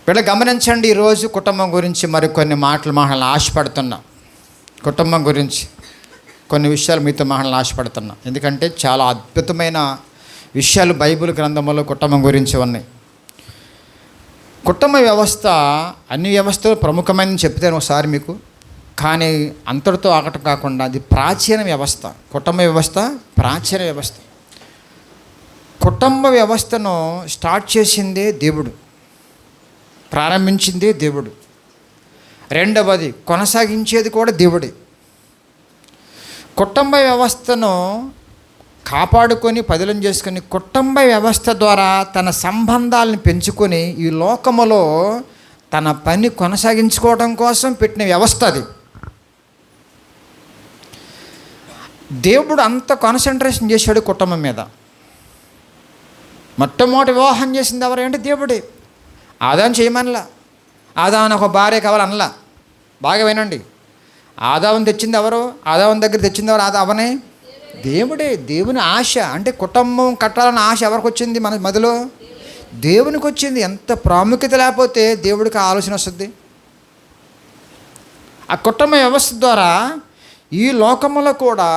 వీళ్ళు గమనించండి, ఈరోజు కుటుంబం గురించి మరికొన్ని మాటలు ఆశపడుతున్నా. కుటుంబం గురించి కొన్ని విషయాలు మీతో ఆశపడుతున్నా. ఎందుకంటే చాలా అద్భుతమైన విషయాలు బైబిల్ గ్రంథంలో కుటుంబం గురించి ఉన్నాయి. కుటుంబ వ్యవస్థ అన్ని వ్యవస్థలు ప్రముఖమైన చెప్తాను ఒకసారి మీకు, కానీ అంతటితో ఆగటం కాకుండా అది ప్రాచీన వ్యవస్థ. కుటుంబ వ్యవస్థ ప్రాచీన వ్యవస్థ. కుటుంబ వ్యవస్థను స్టార్ట్ చేసిందే దేవుడు, ప్రారంభించిందే దేవుడు. రెండవది కొనసాగించేది కూడా దేవుడే. కుటుంబ వ్యవస్థను కాపాడుకొని పదిలం చేసుకొని కుటుంబ వ్యవస్థ ద్వారా తన సంబంధాలను పెంచుకొని ఈ లోకములో తన పని కొనసాగించుకోవడం కోసం పెట్టిన వ్యవస్థ అది. దేవుడు అంత కాన్సన్ట్రేషన్ చేశాడు కుటుంబం మీద. మొట్టమొదటి వివాహం చేసింది ఎవరు అంటే దేవుడే. ఆదాను చేయమనలా, ఆదాను ఒక భార్య కావాలనలా. బాగా వినండి, ఆదాముని తెచ్చింది ఎవరు? ఆదాము దగ్గర తెచ్చింది ఎవరు? అవనే దేవుడే. దేవుని ఆశ అంటే కుటుంబం కట్టాలన్న ఆశ ఎవరికి వచ్చింది? మన మదిలో దేవునికి వచ్చింది. ఎంత ప్రాముఖ్యత లేకపోతే దేవుడికి ఆలోచన వస్తుంది. ఆ కుటుంబ వ్యవస్థ ద్వారా ఈ లోకములో కూడా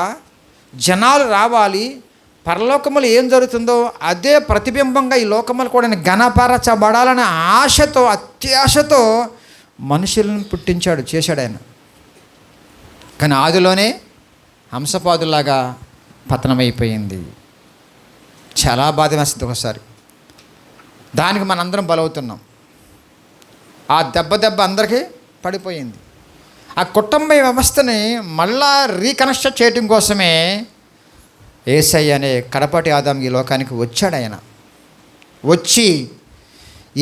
జనాలు రావాలి, పరలోకములు ఏం జరుగుతుందో అదే ప్రతిబింబంగా ఈ లోకములు కూడా ఘనపరచబడాలనే ఆశతో, అత్యాశతో మనుషులను పుట్టించాడు, చేశాడు ఆయన. కానీ ఆదిలోనే హంసపాదులాగా పతనమైపోయింది. చాలా బాధ వేస్తుంది ఒకసారి. దానికి మనందరం బలవుతున్నాం. ఆ దెబ్బ అందరికీ పడిపోయింది. ఆ కుటుంబ వ్యవస్థని మళ్ళా రీకనెక్ట్ చేయడం కోసమే యేసయ్య అనే కడపటి ఆదాము ఈ లోకానికి వచ్చాడు. ఆయన వచ్చి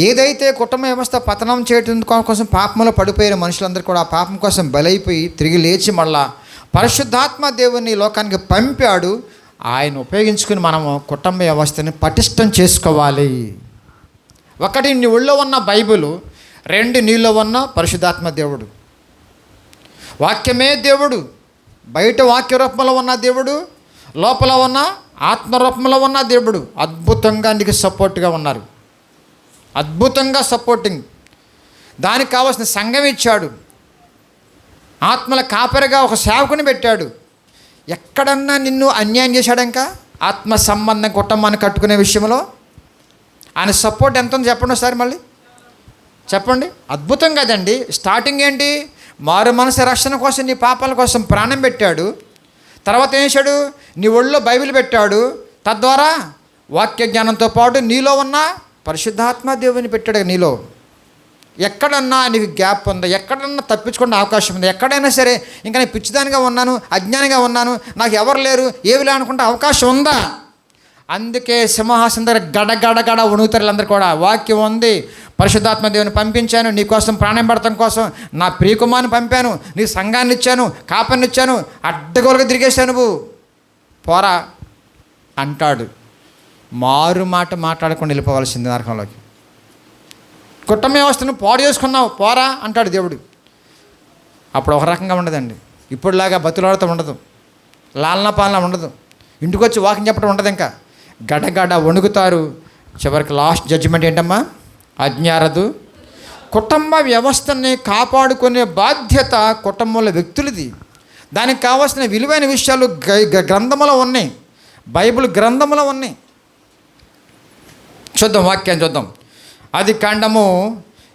ఏదైతే కుటుంబ వ్యవస్థ పతనం చేయడం కోసం పాపంలో పడిపోయిన మనుషులందరూ కూడా ఆ పాపం కోసం బలైపోయి తిరిగి లేచి మళ్ళా పరిశుద్ధాత్మ దేవుని లోకానికి పంపాడు. ఆయన ఉపయోగించుకుని మనము కుటుంబ వ్యవస్థని పటిష్టం చేసుకోవాలి. ఒకటి నీ ఒళ్ళో ఉన్న బైబిలు, రెండు నీలో ఉన్న పరిశుద్ధాత్మ దేవుడు. వాక్యమే దేవుడు. బయట వాక్య రూపంలో ఉన్న దేవుడు, లోపల ఉన్న ఆత్మరూపంలో ఉన్న దేవుడు అద్భుతంగా నీకు సపోర్ట్గా ఉన్నారు. అద్భుతంగా సపోర్టింగ్. దానికి కావాల్సిన సంఘం ఇచ్చాడు. ఆత్మల కాపరిగా ఒక సేవకుని పెట్టాడు. ఎక్కడన్నా నిన్ను అన్యాయం చేశాడు? ఇంకా ఆత్మ సంబంధం కుటుంబాన్ని కట్టుకునే విషయంలో ఆయన సపోర్ట్ ఎంత ఉంది చెప్పండి ఒకసారి, మళ్ళీ చెప్పండి. అద్భుతం కదండి. స్టార్టింగ్ ఏంటి? మారు మనసు రక్షణ కోసం, నీ పాపాల కోసం ప్రాణం పెట్టాడు. తర్వాత ఏం చేశాడు? నీ ఒళ్ళో బైబిల్ పెట్టాడు. తద్వారా వాక్య జ్ఞానంతో పాటు నీలో ఉన్న పరిశుద్ధాత్మ దేవుని పెట్టాడు నీలో. ఎక్కడన్నా నీకు గ్యాప్ ఉందా? ఎక్కడన్నా తప్పించుకునే అవకాశం ఉందా? ఎక్కడైనా సరే ఇంకా నేను పిచ్చిదానిగా ఉన్నాను, అజ్ఞానిగా ఉన్నాను, నాకు ఎవరు లేరు, ఏవి లేనుకుంటే అవకాశం ఉందా? అందుకే సింహాసనం దగ్గర గడగడగడ వణుగుతారు అందరూ కూడా. వాక్యం ఉంది, పరిశుద్ధాత్మ దేవుని పంపించాను, నీ కోసం ప్రాణం పెడతాం కోసం నా ప్రియకుమార్ని పంపాను, నీ సంఘాన్ని ఇచ్చాను, కాపరిని ఇచ్చాను, అడ్డగోలుగా తిరిగేశాను, నువ్వు పోరా అంటాడు. మారు మాట మాట్లాడకుండా వెళ్ళిపోవాల్సింది నరకంలోకి. కుటుంబ వ్యవస్థను పాడు చేసుకున్నావు, పోరా అంటాడు దేవుడు. అప్పుడు ఒక రకంగా ఉండదండి. ఇప్పుడులాగా బతులాడుతూ ఉండదు, లాలన పాలన ఉండదు, ఇంటికి వచ్చి వాకింగ్ చెప్పడం ఉండదు. ఇంకా గడగడ వణుకుతారు. చివరికి లాస్ట్ జడ్జిమెంట్ ఏంటమ్మా? అజ్ఞారదు. కుటుంబ వ్యవస్థని కాపాడుకునే బాధ్యత కుటుంబంలో వ్యక్తులది. దానికి కావాల్సిన విలువైన విషయాలు గ్రంథంలో ఉన్నాయి, బైబిల్ గ్రంథంలో ఉన్నాయి. చూద్దాం, వాక్యాన్ని చూద్దాం. ఆది కాండము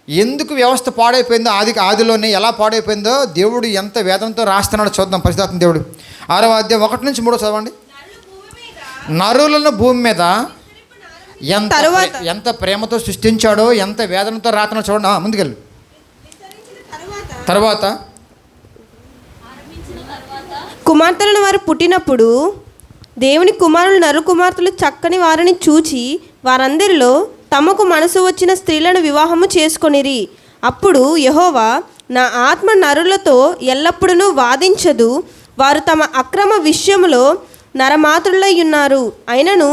ఎందుకు వ్యవస్థ పాడైపోయిందో, ఆదిలోనే ఎలా పాడైపోయిందో దేవుడు ఎంత వేదంతో రాస్తున్నాడో చూద్దాం. పరిశుద్ధాత్మ దేవుడు 6వ అధ్యాయం 1 నుంచి 3 చదవండి. నరులను భూమి మీద ఎంత ప్రేమతో సృష్టించాడో, ఎంత వేదనతో రాతనో చూడండి. ముందుకెళ్ళు. తర్వాత కుమార్తెలను వారు పుట్టినప్పుడు దేవుని కుమారులు నరు కుమార్తెలు చక్కని వారిని చూచి వారందరిలో తమకు మనసు వచ్చిన స్త్రీలను వివాహము చేసుకొనిరి. అప్పుడు యెహోవా, నా ఆత్మ నరులతో ఎల్లప్పుడూ వాదించదు, వారు తమ అక్రమ విషయములో నరమాతృలై ఉన్నారు, అయినను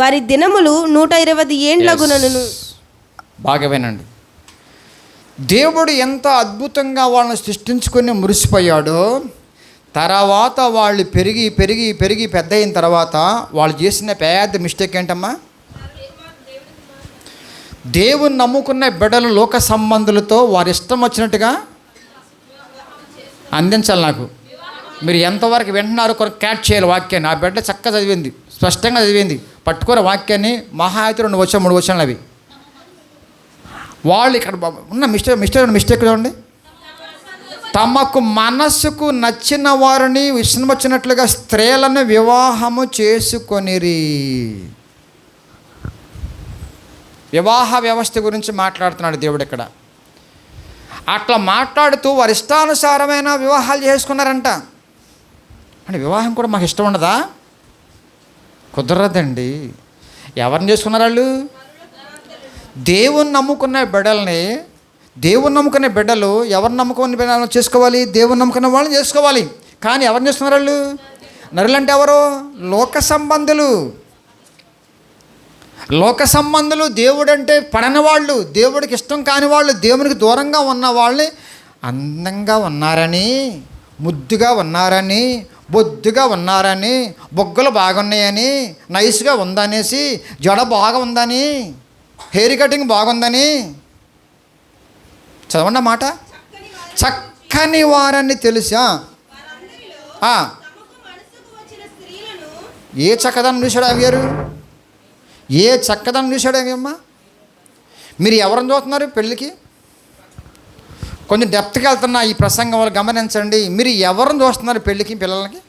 వారి దినములు 120 ఏండ్లగునను. బాగా వినండి. దేవుడు ఎంత అద్భుతంగా వాళ్ళని సృష్టించుకొని మురిసిపోయాడో, తర్వాత వాళ్ళు పెరిగి పెరిగి పెరిగి పెద్ద అయిన తర్వాత వాళ్ళు చేసిన పెద్ద మిస్టేక్ ఏంటమ్మా? దేవుని నమ్ముకున్న బిడ్డలు లోక సంబంధులతో వారి ఇష్టం వచ్చినట్టుగా అందించాలి. నాకు మీరు ఎంతవరకు వింటున్నారు కొరకు క్యాచ్ చేయాలి వాక్యాన్ని. ఆ బిడ్డ చక్కగా చదివింది, స్పష్టంగా చదివింది, పట్టుకునే వాక్యాన్ని మహా అయితే 2 వచ్చాయి 3 వచ్చాను అవి. వాళ్ళు ఇక్కడ ఉన్న మిస్టేక్ చూడండి. తమకు మనస్సుకు నచ్చిన వారిని ఇష్టం వచ్చినట్లుగా స్త్రీలను వివాహము చేసుకొనిరి. వివాహ వ్యవస్థ గురించి మాట్లాడుతున్నాడు దేవుడు ఇక్కడ. అట్లా మాట్లాడుతూ వారి ఇష్టానుసారమైన వివాహాలు చేసుకున్నారంట. అంటే వివాహం కూడా మాకు ఇష్టం ఉండదా? కుదరదండి. ఎవరిని చేసుకున్నారు వాళ్ళు? దేవుని నమ్ముకున్న బిడ్డల్ని. దేవుని నమ్ముకునే బిడ్డలు ఎవరిని నమ్ముకునే బిడ్డలు చేసుకోవాలి? దేవుని నమ్ముకున్న వాళ్ళని చేసుకోవాలి. కానీ ఎవరిని చేసుకున్నారు వాళ్ళు? నరులంటే ఎవరు? లోక సంబంధులు. లోక సంబంధులు. దేవుడు అంటే పడని వాళ్ళు, దేవుడికి ఇష్టం కాని వాళ్ళు, దేవునికి దూరంగా ఉన్న వాళ్ళని అందంగా ఉన్నారని, ముద్దుగా ఉన్నారని, బొద్దుగా ఉన్నారని, బొగ్గలు బాగున్నాయని, నైస్గా ఉందనేసి, జడ బాగా ఉందని, హెయిర్ కటింగ్ బాగుందని, చదవండి మాట, చక్కని వారని తెలుసా? ఏ చక్కదనం చూశాడు అవి గారు? ఏ చక్కదనం చూశాడు అవి అమ్మా? మీరు ఎవరిని చూస్తున్నారు పెళ్ళికి? కొంచెం డెప్త్కి వెళ్తున్నా ఈ ప్రసంగం వాళ్ళు గమనించండి. మీరు ఎవరిని చూస్తున్నారు పెళ్ళికి పిల్లలకి?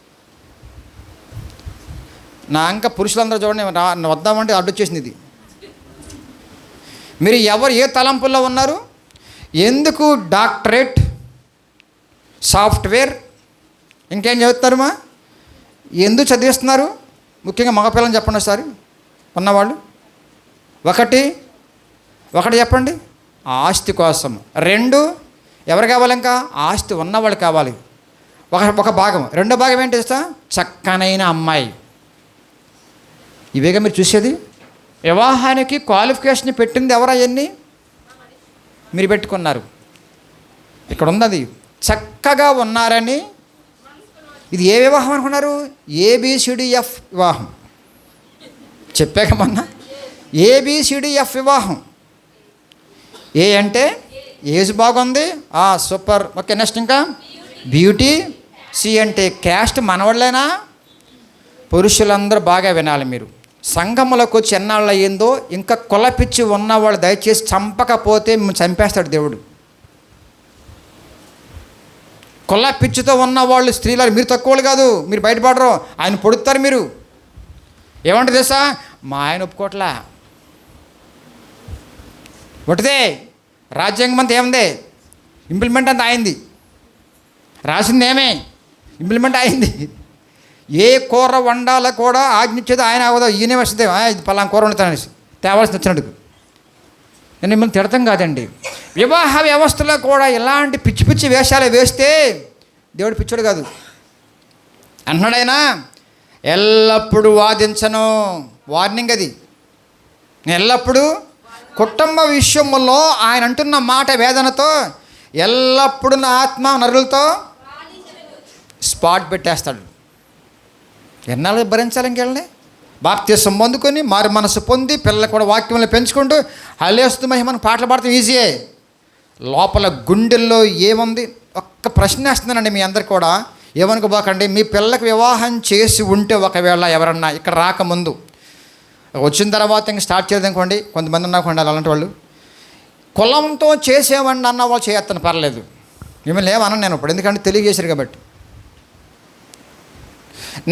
నా ఇంకా పురుషులందరూ చూడండి, వద్దామంటే అడ్డు వచ్చేసింది ఇది. మీరు ఎవరు ఏ తలంపుల్లో ఉన్నారు? ఎందుకు డాక్టరేట్, సాఫ్ట్వేర్, ఇంకేం చదువుతారమ్మా? ఎందుకు చదివిస్తున్నారు? ముఖ్యంగా మగపిల్లని చెప్పండి ఒకసారి ఉన్నవాళ్ళు. ఒకటి చెప్పండి, ఆస్తి కోసం. 2 ఎవరు కావాలి? ఇంకా ఆస్తి ఉన్నవాళ్ళు కావాలి. ఒక భాగం. 2వ భాగం ఏంటి తెలుసా? చక్కనైన అమ్మాయి. ఇవేగా మీరు చూసేది. వివాహానికి క్వాలిఫికేషన్ పెట్టింది ఎవరు? అవన్నీ మీరు పెట్టుకున్నారు. ఇక్కడ ఉన్నది చక్కగా ఉన్నారని. ఇది ఏ వివాహం అనుకున్నారు? ABCDF వివాహం. చెప్పాక మొన్న ABCDF వివాహం. ఏ అంటే ఏజ్ బాగుంది, సూపర్, ఓకే. నెక్స్ట్ ఇంకా బ్యూటీ. C అంటే క్యాస్ట్, మనవాళ్ళైనా. పురుషులందరూ బాగా వినాలి మీరు. సంఘములకు వచ్చి ఎన్నాళ్ళు అయ్యిందో ఇంకా కులపిచ్చి ఉన్నవాళ్ళు దయచేసి చంపకపోతే చంపేస్తాడు దేవుడు. కులపిచ్చితో ఉన్నవాళ్ళు స్త్రీలు మీరు తక్కువలు కాదు, మీరు బయటపడరు, ఆయన పొడుస్తారు. మీరు ఏమంటే తెలుసా? మా ఆయన ఒప్పుకోట్లా. ఒకటిదే రాజ్యాంగం అంతా ఏముంది? ఇంప్లిమెంట్ అంతా అయింది. రాసింది ఏమే? ఇంప్లిమెంట్ అయింది. ఏ కూర వండాలో కూడా ఆజ్ఞించేది ఆయన అవదో. ఈయనే వస్తుంది, ఇది పలానా కూర వండుతానేసి తేవాల్సి వచ్చినట్టు. నేను మిమ్మల్ని తిడతాం కాదండి. వివాహ వ్యవస్థలో కూడా ఇలాంటి పిచ్చి పిచ్చి వేషాలు వేస్తే దేవుడు పిచ్చోడు కాదు అంటున్నాడైనా. ఎల్లప్పుడూ వాదించను, వార్నింగ్ అది. ఎల్లప్పుడూ కుటుంబ విషయంలో ఆయన అంటున్న మాట వేదనతో ఎల్లప్పుడూ నా ఆత్మ నరులతో స్పాట్ పెట్టేస్తాడు. ఎన్నాళ్ళు భరించాలి ఇంకెళ్ళని? బాప్తిసం పొందుకొని మారు మనసు పొంది పిల్లలు కూడా వాక్యంలో పెంచుకుంటూ హల్లేస్తు మహిమను పాటలు పాడతాం ఈజీయే. లోపల గుండెల్లో ఏముంది? ఒక్క ప్రశ్న వేస్తున్నానండి మీ అందరికి కూడా, ఏమనుకోబాకండి. మీ పిల్లలకు వివాహం చేసి ఉంటే ఒకవేళ ఎవరన్నా ఇక్కడ రాకముందు వచ్చిన తర్వాత ఇంక స్టార్ట్ చేద్దామనుకోండి, కొంతమంది ఉన్నాకోండి అలాంటి వాళ్ళు, కులంతో చేసేవాడిని అన్న వాళ్ళు చేయొత్తను పర్లేదు, మిమ్మల్ని ఏమన్నా నేను ఇప్పుడు, ఎందుకంటే తెలియజేశారు కాబట్టి.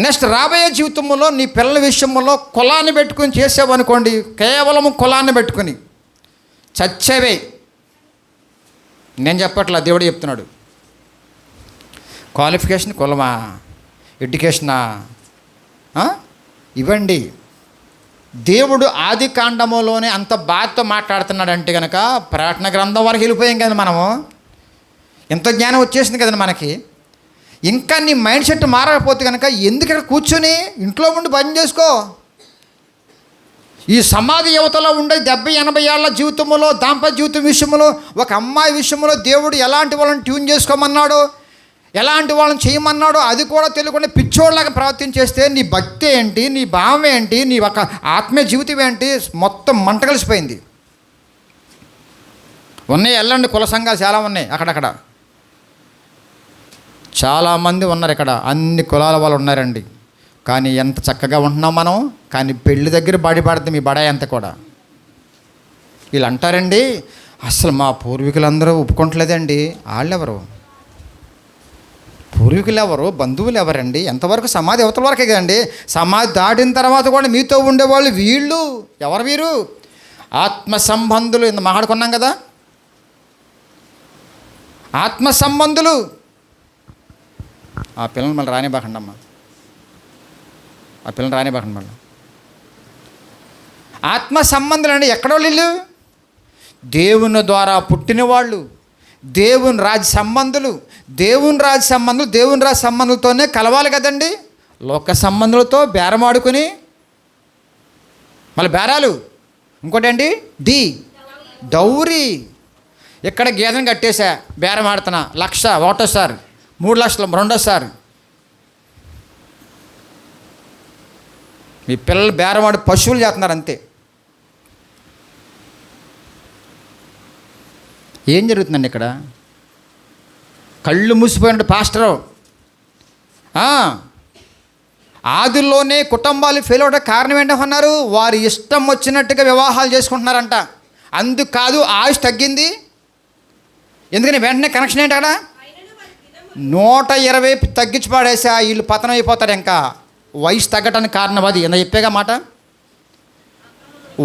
నెక్స్ట్ రాబోయే జీవితంలో నీ పిల్లల విషయంలో కులాన్ని పెట్టుకుని చేసావనుకోండి, కేవలం కులాన్ని పెట్టుకుని చచ్చేవే. నేను చెప్పట్లా, దేవుడు చెప్తున్నాడు. క్వాలిఫికేషన్ కులమా, ఎడ్యుకేషనా ఇవ్వండి. దేవుడు ఆది కాండములోనే అంత బాధతో మాట్లాడుతున్నాడంటే కనుక ప్రకటన గ్రంథం వరకు వెళ్ళిపోయాం కదా మనము. ఎంత జ్ఞానం వచ్చేసింది కదండి మనకి. ఇంకా నీ మైండ్ సెట్ మారకపోతే కనుక ఎందుకు ఇక్కడ కూర్చొని ఇంట్లో ఉండి పని చేసుకో. ఈ సమాధి యువతలో ఉండే 70-80 ఏళ్ల జీవితంలో, దాంపత్య జీవితం విషయంలో, ఒక అమ్మాయి విషయంలో దేవుడు ఎలాంటి వాళ్ళని ట్యూన్ చేసుకోమన్నాడో, ఎలాంటి వాళ్ళని చేయమన్నాడో అది కూడా తెలియకుండా పిచ్చోళ్ళగా ప్రవర్తించేస్తే నీ భక్తి ఏంటి, నీ భావం ఏంటి, నీ ఒక ఆత్మీయ జీవితం ఏంటి, మొత్తం మంట కలిసిపోయింది. ఉన్నాయి, వెళ్ళండి, కుల సంఘాలు చాలా ఉన్నాయి అక్కడక్కడ. చాలామంది ఉన్నారు ఇక్కడ, అన్ని కులాల వాళ్ళు ఉన్నారండి. కానీ ఎంత చక్కగా ఉంటున్నాం మనం. కానీ పెళ్లి దగ్గర బడి పడుతుంది మీ బడాయి అంతా కూడా. వీళ్ళు అంటారండి, అసలు మా పూర్వీకులందరూ ఒప్పుకోవట్లేదండి. వాళ్ళెవరు? పూర్వీకులు ఎవరు? బంధువులు ఎవరండి? ఎంతవరకు సమాధి అవతల వరకే కదండి. సమాధి దాటిన తర్వాత కూడా మీతో ఉండేవాళ్ళు వీళ్ళు. ఎవరు వీరు? ఆత్మ సంబంధులు. ఇంత మాట్లాడుకున్నాం కదా, ఆత్మ సంబంధులు. ఆ పిల్లలు మళ్ళీ రానివ్వకండి అమ్మ, ఆ పిల్లలు రానివ్వకండి మళ్ళీ. ఆత్మ సంబంధులు అంటే ఎక్కడో వీళ్ళు దేవుని ద్వారా పుట్టిన వాళ్ళు, దేవుని రాజ్య సంబంధులు. దేవుని రాజ్య సంబంధులతోనే కలవాలి కదండి. లోక సంబంధులతో బేరమాడుకుని మళ్ళీ బేరాలు. ఇంకోటి అండి డౌరీ. ఇక్కడ గేదెను కట్టేశా, బేరం ఆడుతున్నా, 1,00,000 ఒకటోసారి, 3 లక్షలు రెండోసారి. మీ పిల్లలు బేరమాడి పశువులు చేస్తున్నారు అంతే. ఏం జరుగుతుందండి ఇక్కడ? కళ్ళు మూసిపోయినట్టు పాస్టరు. ఆదిలోనే కుటుంబాలు ఫెయిల్ అవడానికి కారణం ఏంటన్నారు? వారి ఇష్టం వచ్చినట్టుగా వివాహాలు చేసుకుంటున్నారంట. అందుకు కాదు ఆయుష్ తగ్గింది. ఎందుకని వెంటనే కనెక్షన్ ఏంటి అక్కడ? 120 తగ్గించి పాడేసా, వీళ్ళు పతనం అయిపోతారు. ఇంకా వయసు తగ్గటానికి కారణం అది. ఎంత చెప్పేగా మాట.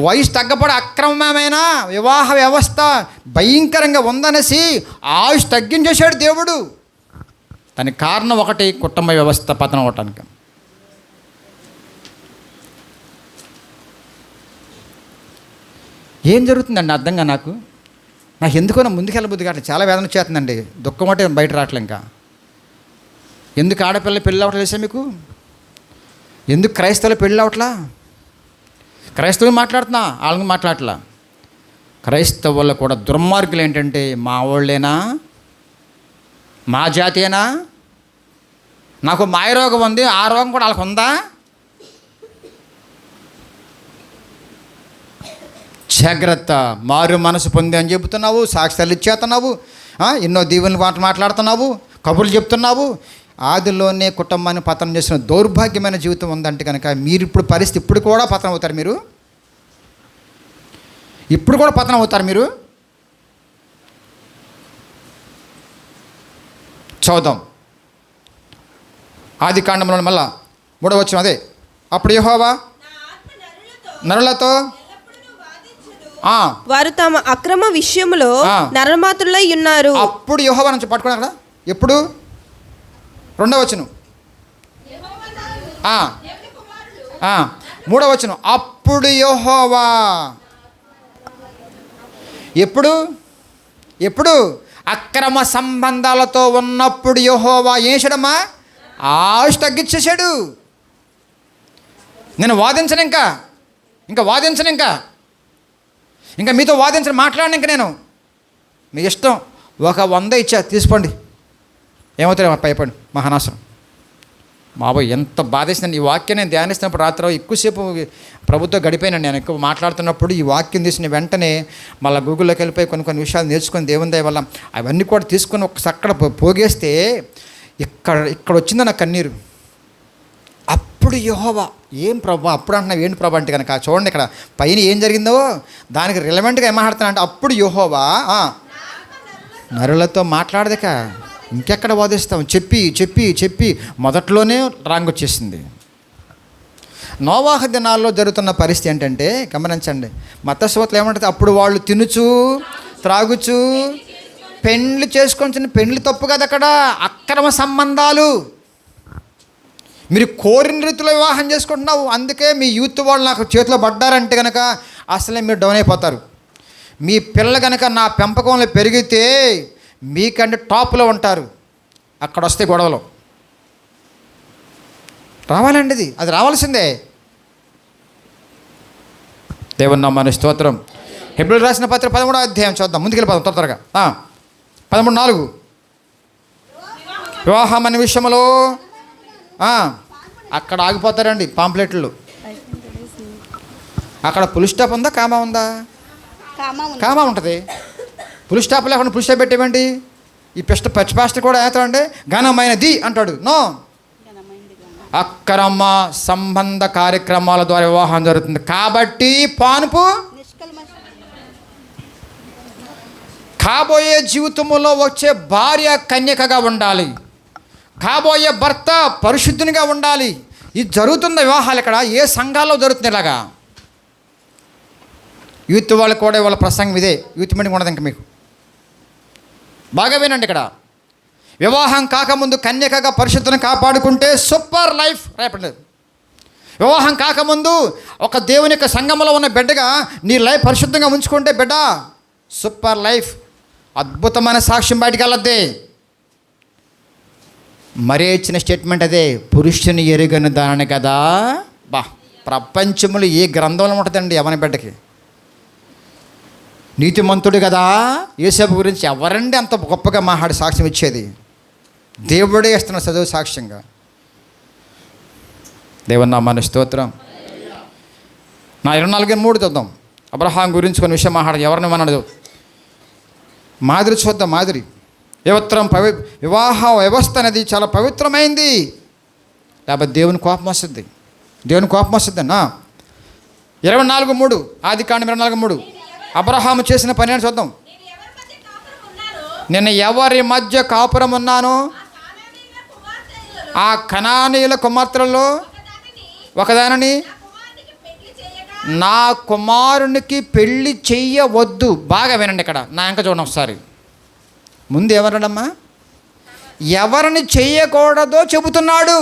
వయసు తగ్గపడి అక్రమమైన వివాహ వ్యవస్థ భయంకరంగా ఉందనేసి ఆయుష్ తగ్గించేశాడు దేవుడు. దానికి కారణం ఒకటి, కుటుంబ వ్యవస్థ పతనం అవటానికి. ఏం జరుగుతుందండి అర్థంగా నాకు ఎందుకో ముందుకెళ్ళబుద్ధి కావట్లేదు. చాలా వేదన వచ్చేస్తుందండి. దుఃఖం అంటే బయట రావట్లే. ఇంకా ఎందుకు ఆడపిల్ల పెళ్ళి అవ్వట్లేసా మీకు? ఎందుకు క్రైస్తవులు పెళ్ళి అవ్వట్లా? క్రైస్తవులు మాట్లాడుతున్నా, వాళ్ళని మాట్లాడట్లా. క్రైస్తవుల్లో కూడా దుర్మార్గులు ఏంటంటే, మా వాళ్ళేనా, మా జాతేనా, నాకు మాయరోగం ఉంది, ఆ రోగం కూడా వాళ్ళకు ఉందా? జాగ్రత్త. మారు మనసు పొంది అని చెబుతున్నావు, సాక్ష్యాలు ఇచ్చేస్తున్నావు, ఎన్నో దీవుని మాట్లాడుతున్నావు, కబుర్లు చెప్తున్నావు. ఆదిలోనే కుటుంబాన్ని పతనం చేసిన దౌర్భాగ్యమైన జీవితం ఉందంటే కనుక మీరు ఇప్పుడు పరిస్థితి ఇప్పుడు కూడా పతనం అవుతారు. మీరు ఇప్పుడు కూడా పతనం అవుతారు. మీరు చూద్దాం ఆదికాండంలో మళ్ళా 3వ వచనం. అదే, అప్పుడు యెహోవా నరులతో వారు తమ అక్రమ విషయములో నరమాతులై ఉన్నారు. అప్పుడు యెహోవా నుంచి పట్టుకున్నా అక్కడ. ఎప్పుడు? 2వ వచనం, 3వ వచనం. అప్పుడు యెహోవా. ఎప్పుడు? అక్రమ సంబంధాలతో ఉన్నప్పుడు యెహోవా ఏం చేశాడమ్మా? ఆయుష్ తగ్గించేశాడు. నేను వాదించను, ఇంకా వాదించను, ఇంకా మీతో వాదించను, మాట్లాడను. ఇంక నేను మీ ఇష్టం. 100 ఇచ్చా, తీసుకోండి, ఏమవుతాయి పైపండి, మహానాశనం. బాబోయ్ ఎంత బాధేసిందండి. ఈ వాక్యం నేను ధ్యానిస్తున్నప్పుడు రాత్రి ఎక్కువసేపు ప్రభుత్వం గడిపోయినాను. నేను ఎక్కువ మాట్లాడుతున్నప్పుడు ఈ వాక్యం తీసిన వెంటనే మళ్ళీ గూగుల్లోకి వెళ్ళిపోయి కొన్ని విషయాలు నేర్చుకొని దేవుని దయ వల్ల అవన్నీ కూడా తీసుకొని ఒకసారి అక్కడ పోగేస్తే ఇక్కడ వచ్చింది నా కన్నీరు. అప్పుడు యెహోవా. ఏం ప్రభా అప్పుడు అంటున్నావు? ఏంటి ప్రభా అంటే కనుక చూడండి ఇక్కడ పైన ఏం జరిగిందో దానికి రిలవెంట్గా ఏం మాట్లాడుతున్నా అంటే, అప్పుడు యెహోవా నరులతో మాట్లాడదక ఇంకెక్కడ వాదిస్తాం? చెప్పి మొదట్లోనే రాంగ్ వచ్చేసింది. నోవాహు దినాల్లో జరుగుతున్న పరిస్థితి ఏంటంటే గమనించండి. మతస్వతలు ఏమంటారు? అప్పుడు వాళ్ళు తినుచు త్రాగుచు పెండ్లి చేసుకొని, పెండ్లి తప్పు కదా అక్కడ, అక్రమ సంబంధాలు. మీరు కోరిన రీతిలో వివాహం చేసుకుంటున్నావు. అందుకే మీ యూత్ వాళ్ళు నాకు చేతిలో పడ్డారంటే కనుక అసలే మీరు డౌన్ అయిపోతారు. మీ పిల్ల కనుక నా పెంపకంలో పెరిగితే మీకంటే టాప్లో ఉంటారు. అక్కడ వస్తే గొడవలు రావాలండి, అది రావాల్సిందే. దేవుని నామమునకు స్తోత్రం. హెబ్రీయులకు రాసిన పత్రిక 13వ అధ్యాయం చూద్దాం. ముందుకెళ్ళిపోదాం త్వరగా. 13:4 వివాహం అనే విషయంలో అక్కడ ఆగిపోతారండి పాంప్లెట్లు. అక్కడ పులి స్టాప్ ఉందా, కామా ఉందా? కామా ఉంటుంది. ఫుల్ స్టాప్ లేకుండా ఫుల్ స్టాప్ పెట్టేవండి. ఈ పచ్చి పాస్టర్ కూడా ఏతాడంటే ఘనమైనది అంటాడు. నో, అక్రమ సంబంధ కార్యక్రమాల ద్వారా వివాహం జరుగుతుంది. కాబట్టి పానుపు కాబోయే జీవితంలో వచ్చే భార్య కన్యకగా ఉండాలి, కాబోయే భర్త పరిశుద్ధునిగా ఉండాలి. ఇది జరుగుతున్న వివాహాలు ఇక్కడ ఏ సంఘాల్లో జరుగుతుంది ఇలాగా? యూత్ వాళ్ళు కూడా వాళ్ళ ప్రసంగం ఇదే. యూత్ మీటింగ్ ఉండదు ఇంకా మీకు. బాగా వినండి. ఇక్కడ వివాహం కాకముందు కన్యకగా పరిశుద్ధుని కాపాడుకుంటే సూపర్ లైఫ్. రేపటి వివాహం కాకముందు ఒక దేవుని యొక్క సంఘంలో ఉన్న బిడ్డగా నీ లైఫ్ పరిశుద్ధంగా ఉంచుకుంటే బిడ్డ సూపర్ లైఫ్, అద్భుతమైన సాక్ష్యం బయటికి వెళ్ళద్దే. మరే ఇచ్చిన స్టేట్మెంట్ అదే, పురుషుని ఎరుగని దాని కదా. ప్రపంచంలో ఏ గ్రంథంలో ఉంటుందండి ఎవరి బిడ్డకి? నీతిమంతుడు కదా యేసేపు గురించి ఎవరండి అంత గొప్పగా మాట్లాడి సాక్ష్యం ఇచ్చేది? దేవుడే ఇస్తున్న చదువు సాక్ష్యంగా. దేవుని నామానికి స్తోత్రం. నా 24:3 చూద్దాం. అబ్రహాం గురించి కొన్ని విషయం మాట్లాడదు. ఎవరిని మనడు మాదిరి చూద్దాం. మాదిరి వివాహ వ్యవస్థ అనేది చాలా పవిత్రమైంది. లేకపోతే దేవుని కోపం వస్తుంది. దేవుని కోపం వస్తుంది అన్న. 24:3 ఆదికాండం 24:3 అబ్రహాము చేసిన పని అని చూద్దాం. నేను ఎవరి మధ్య కాపురం ఉన్నానో ఆ కనానీయుల కుమార్తెలలో ఒకదానిని నా కుమారునికి పెళ్లి చెయ్యవద్దు. బాగా వినండి. ఇక్కడ నా ఇంకా చూడండి ఒకసారి. ముందు ఎవరడమ్మా ఎవరిని చెయ్యకూడదో చెబుతున్నాడు.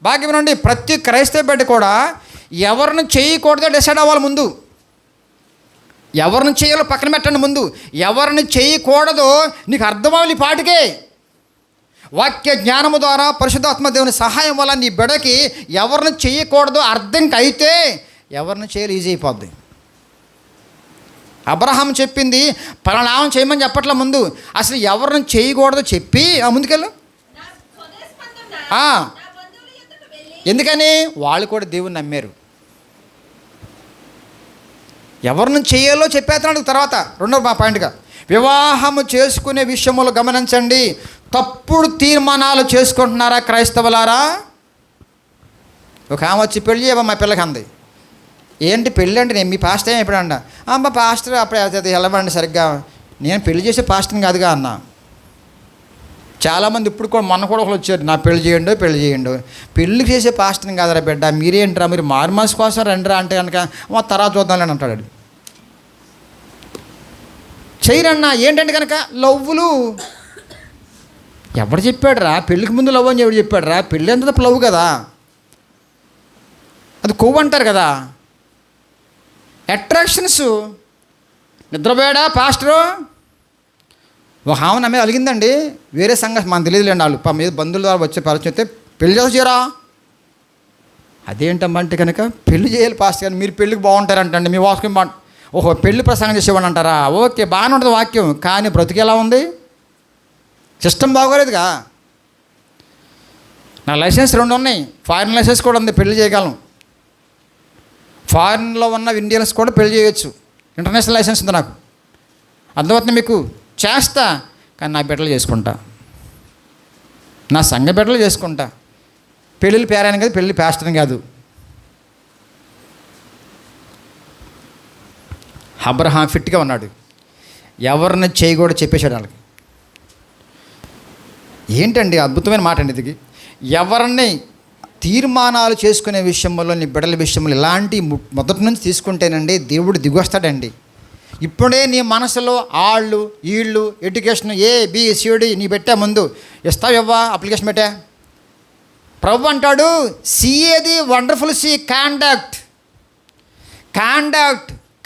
బాగా వినండి. ప్రతి క్రైస్తవ బిడ్డ కూడా ఎవరిని చేయకూడదో డిసైడ్ అవ్వాలి. ముందు ఎవరిని చేయాలో పక్కన పెట్టండి. ముందు ఎవరిని చేయకూడదో నీకు అర్థమవ్వాలి. పాటికే వాక్య జ్ఞానము ద్వారా పరిశుద్ధాత్మ దేవుని సహాయం వల్ల నీ బిడ్డకి ఎవరిని చేయకూడదో అర్థం అయితే ఎవరిని చేయాలి ఈజీ అయిపోద్ది. అబ్రహాం చెప్పింది పలానామం చేయమని చెప్పట్ల. ముందు అసలు ఎవరిని చేయకూడదో చెప్పి ముందుకెళ్ళు. ఎందుకని? వాళ్ళు కూడా దేవుని నమ్మారు. ఎవరిని చేయాలో చెప్పేస్తున్నాడు. తర్వాత రెండవ పాయింట్గా వివాహము చేసుకునే విషయంలో గమనించండి. తప్పుడు తీర్మానాలు చేసుకుంటున్నారా క్రైస్తవులారా? ఒక ఆమె వచ్చి పెళ్ళి చేయమా మా పిల్లకి అంది. ఏంటి పెళ్ళి అంటే నేను మీ పాస్టర్ ఏమి ఎప్పుడు అంట? అమ్మ పాస్టర్ అప్పుడు వెళ్ళవండి సరిగ్గా, నేను పెళ్లి చేసే పాస్టర్ని కాదుగా అన్న. చాలామంది ఇప్పుడు కూడా మొన్న కూడా ఒకరు వచ్చారు, నా పెళ్లి చేయండి పెళ్లి చేసే పాస్టర్ని కాదురా బిడ్డ, మీరేంట్రా మీరు మారుమాస్ కోసం రండిరా అంటే కనుక తర్వాత చూద్దాంలేని అంటాడు. చేయరన్నా ఏంటంటే కనుక లవ్వులు. ఎవడు చెప్పాడు రా పెళ్ళికి ముందు లవ్ అని ఎవడు చెప్పాడు రా? పెళ్ళి ఎంత లవ్ కదా, అది కొవ్వు అంటారు కదా. అట్రాక్షన్స్. నిద్రపోయాడా పాస్టరు? ఒక ఆమె నా మీద అలిగిందండి. వేరే సంఘం మనకు తెలియదులేండి. వాళ్ళు మీద బంధువుల ద్వారా వచ్చే పరిచయం అయితే పెళ్లి చేయరా? అదేంటమ్మంటే కనుక పెళ్లి చేయాలి పాస్టర్ కానీ మీరు పెళ్ళికి బాగుంటారంటండి, మీ వాక్యం ఓహో పెళ్లి ప్రసంగం చేసేవాడు అంటారా? ఓకే బాగానే ఉంటుంది వాక్యం, కానీ బ్రతికి ఎలా ఉంది? సిస్టమ్ బాగోలేదుగా. నా లైసెన్స్ 2 ఉన్నాయి, ఫారిన్ లైసెన్స్ కూడా ఉంది, పెళ్లి చేయగలను. ఫారిన్లో ఉన్న ఇండియన్స్ కూడా పెళ్లి చేయొచ్చు, ఇంటర్నేషనల్ లైసెన్స్ ఉంది నాకు. అర్థమవుతుంది మీకు? చేస్తా, కానీ నా బిడ్డలు చేసుకుంటా, నా సంఘ బిడ్డలు చేసుకుంటా. పెళ్ళిళ్ళు పేరాయని కాదు, పెళ్ళి పాస్టర్ని కాదు. అబ్రహాం ఫిట్గా ఉన్నాడు. ఎవరిని చేయకూడదు చెప్పేశాడు వాళ్ళకి. ఏంటండి అద్భుతమైన మాట అండి ఇది. ఎవరిని తీర్మానాలు చేసుకునే విషయంలో నీ బిడ్డల విషయంలో ఇలాంటి మొదటి నుంచి తీసుకుంటేనండి దేవుడు దిగొస్తాడండి. ఇప్పుడే నీ మనసులో ఆళ్ళు వీళ్ళు ఎడ్యుకేషన్ ABCD నీ పెట్టే ముందు ఇస్తావు ఇవ్వా అప్లికేషన్ పెట్టా. ప్రభు అంటాడు సిఏది వండర్ఫుల్ సి కాండక్ట్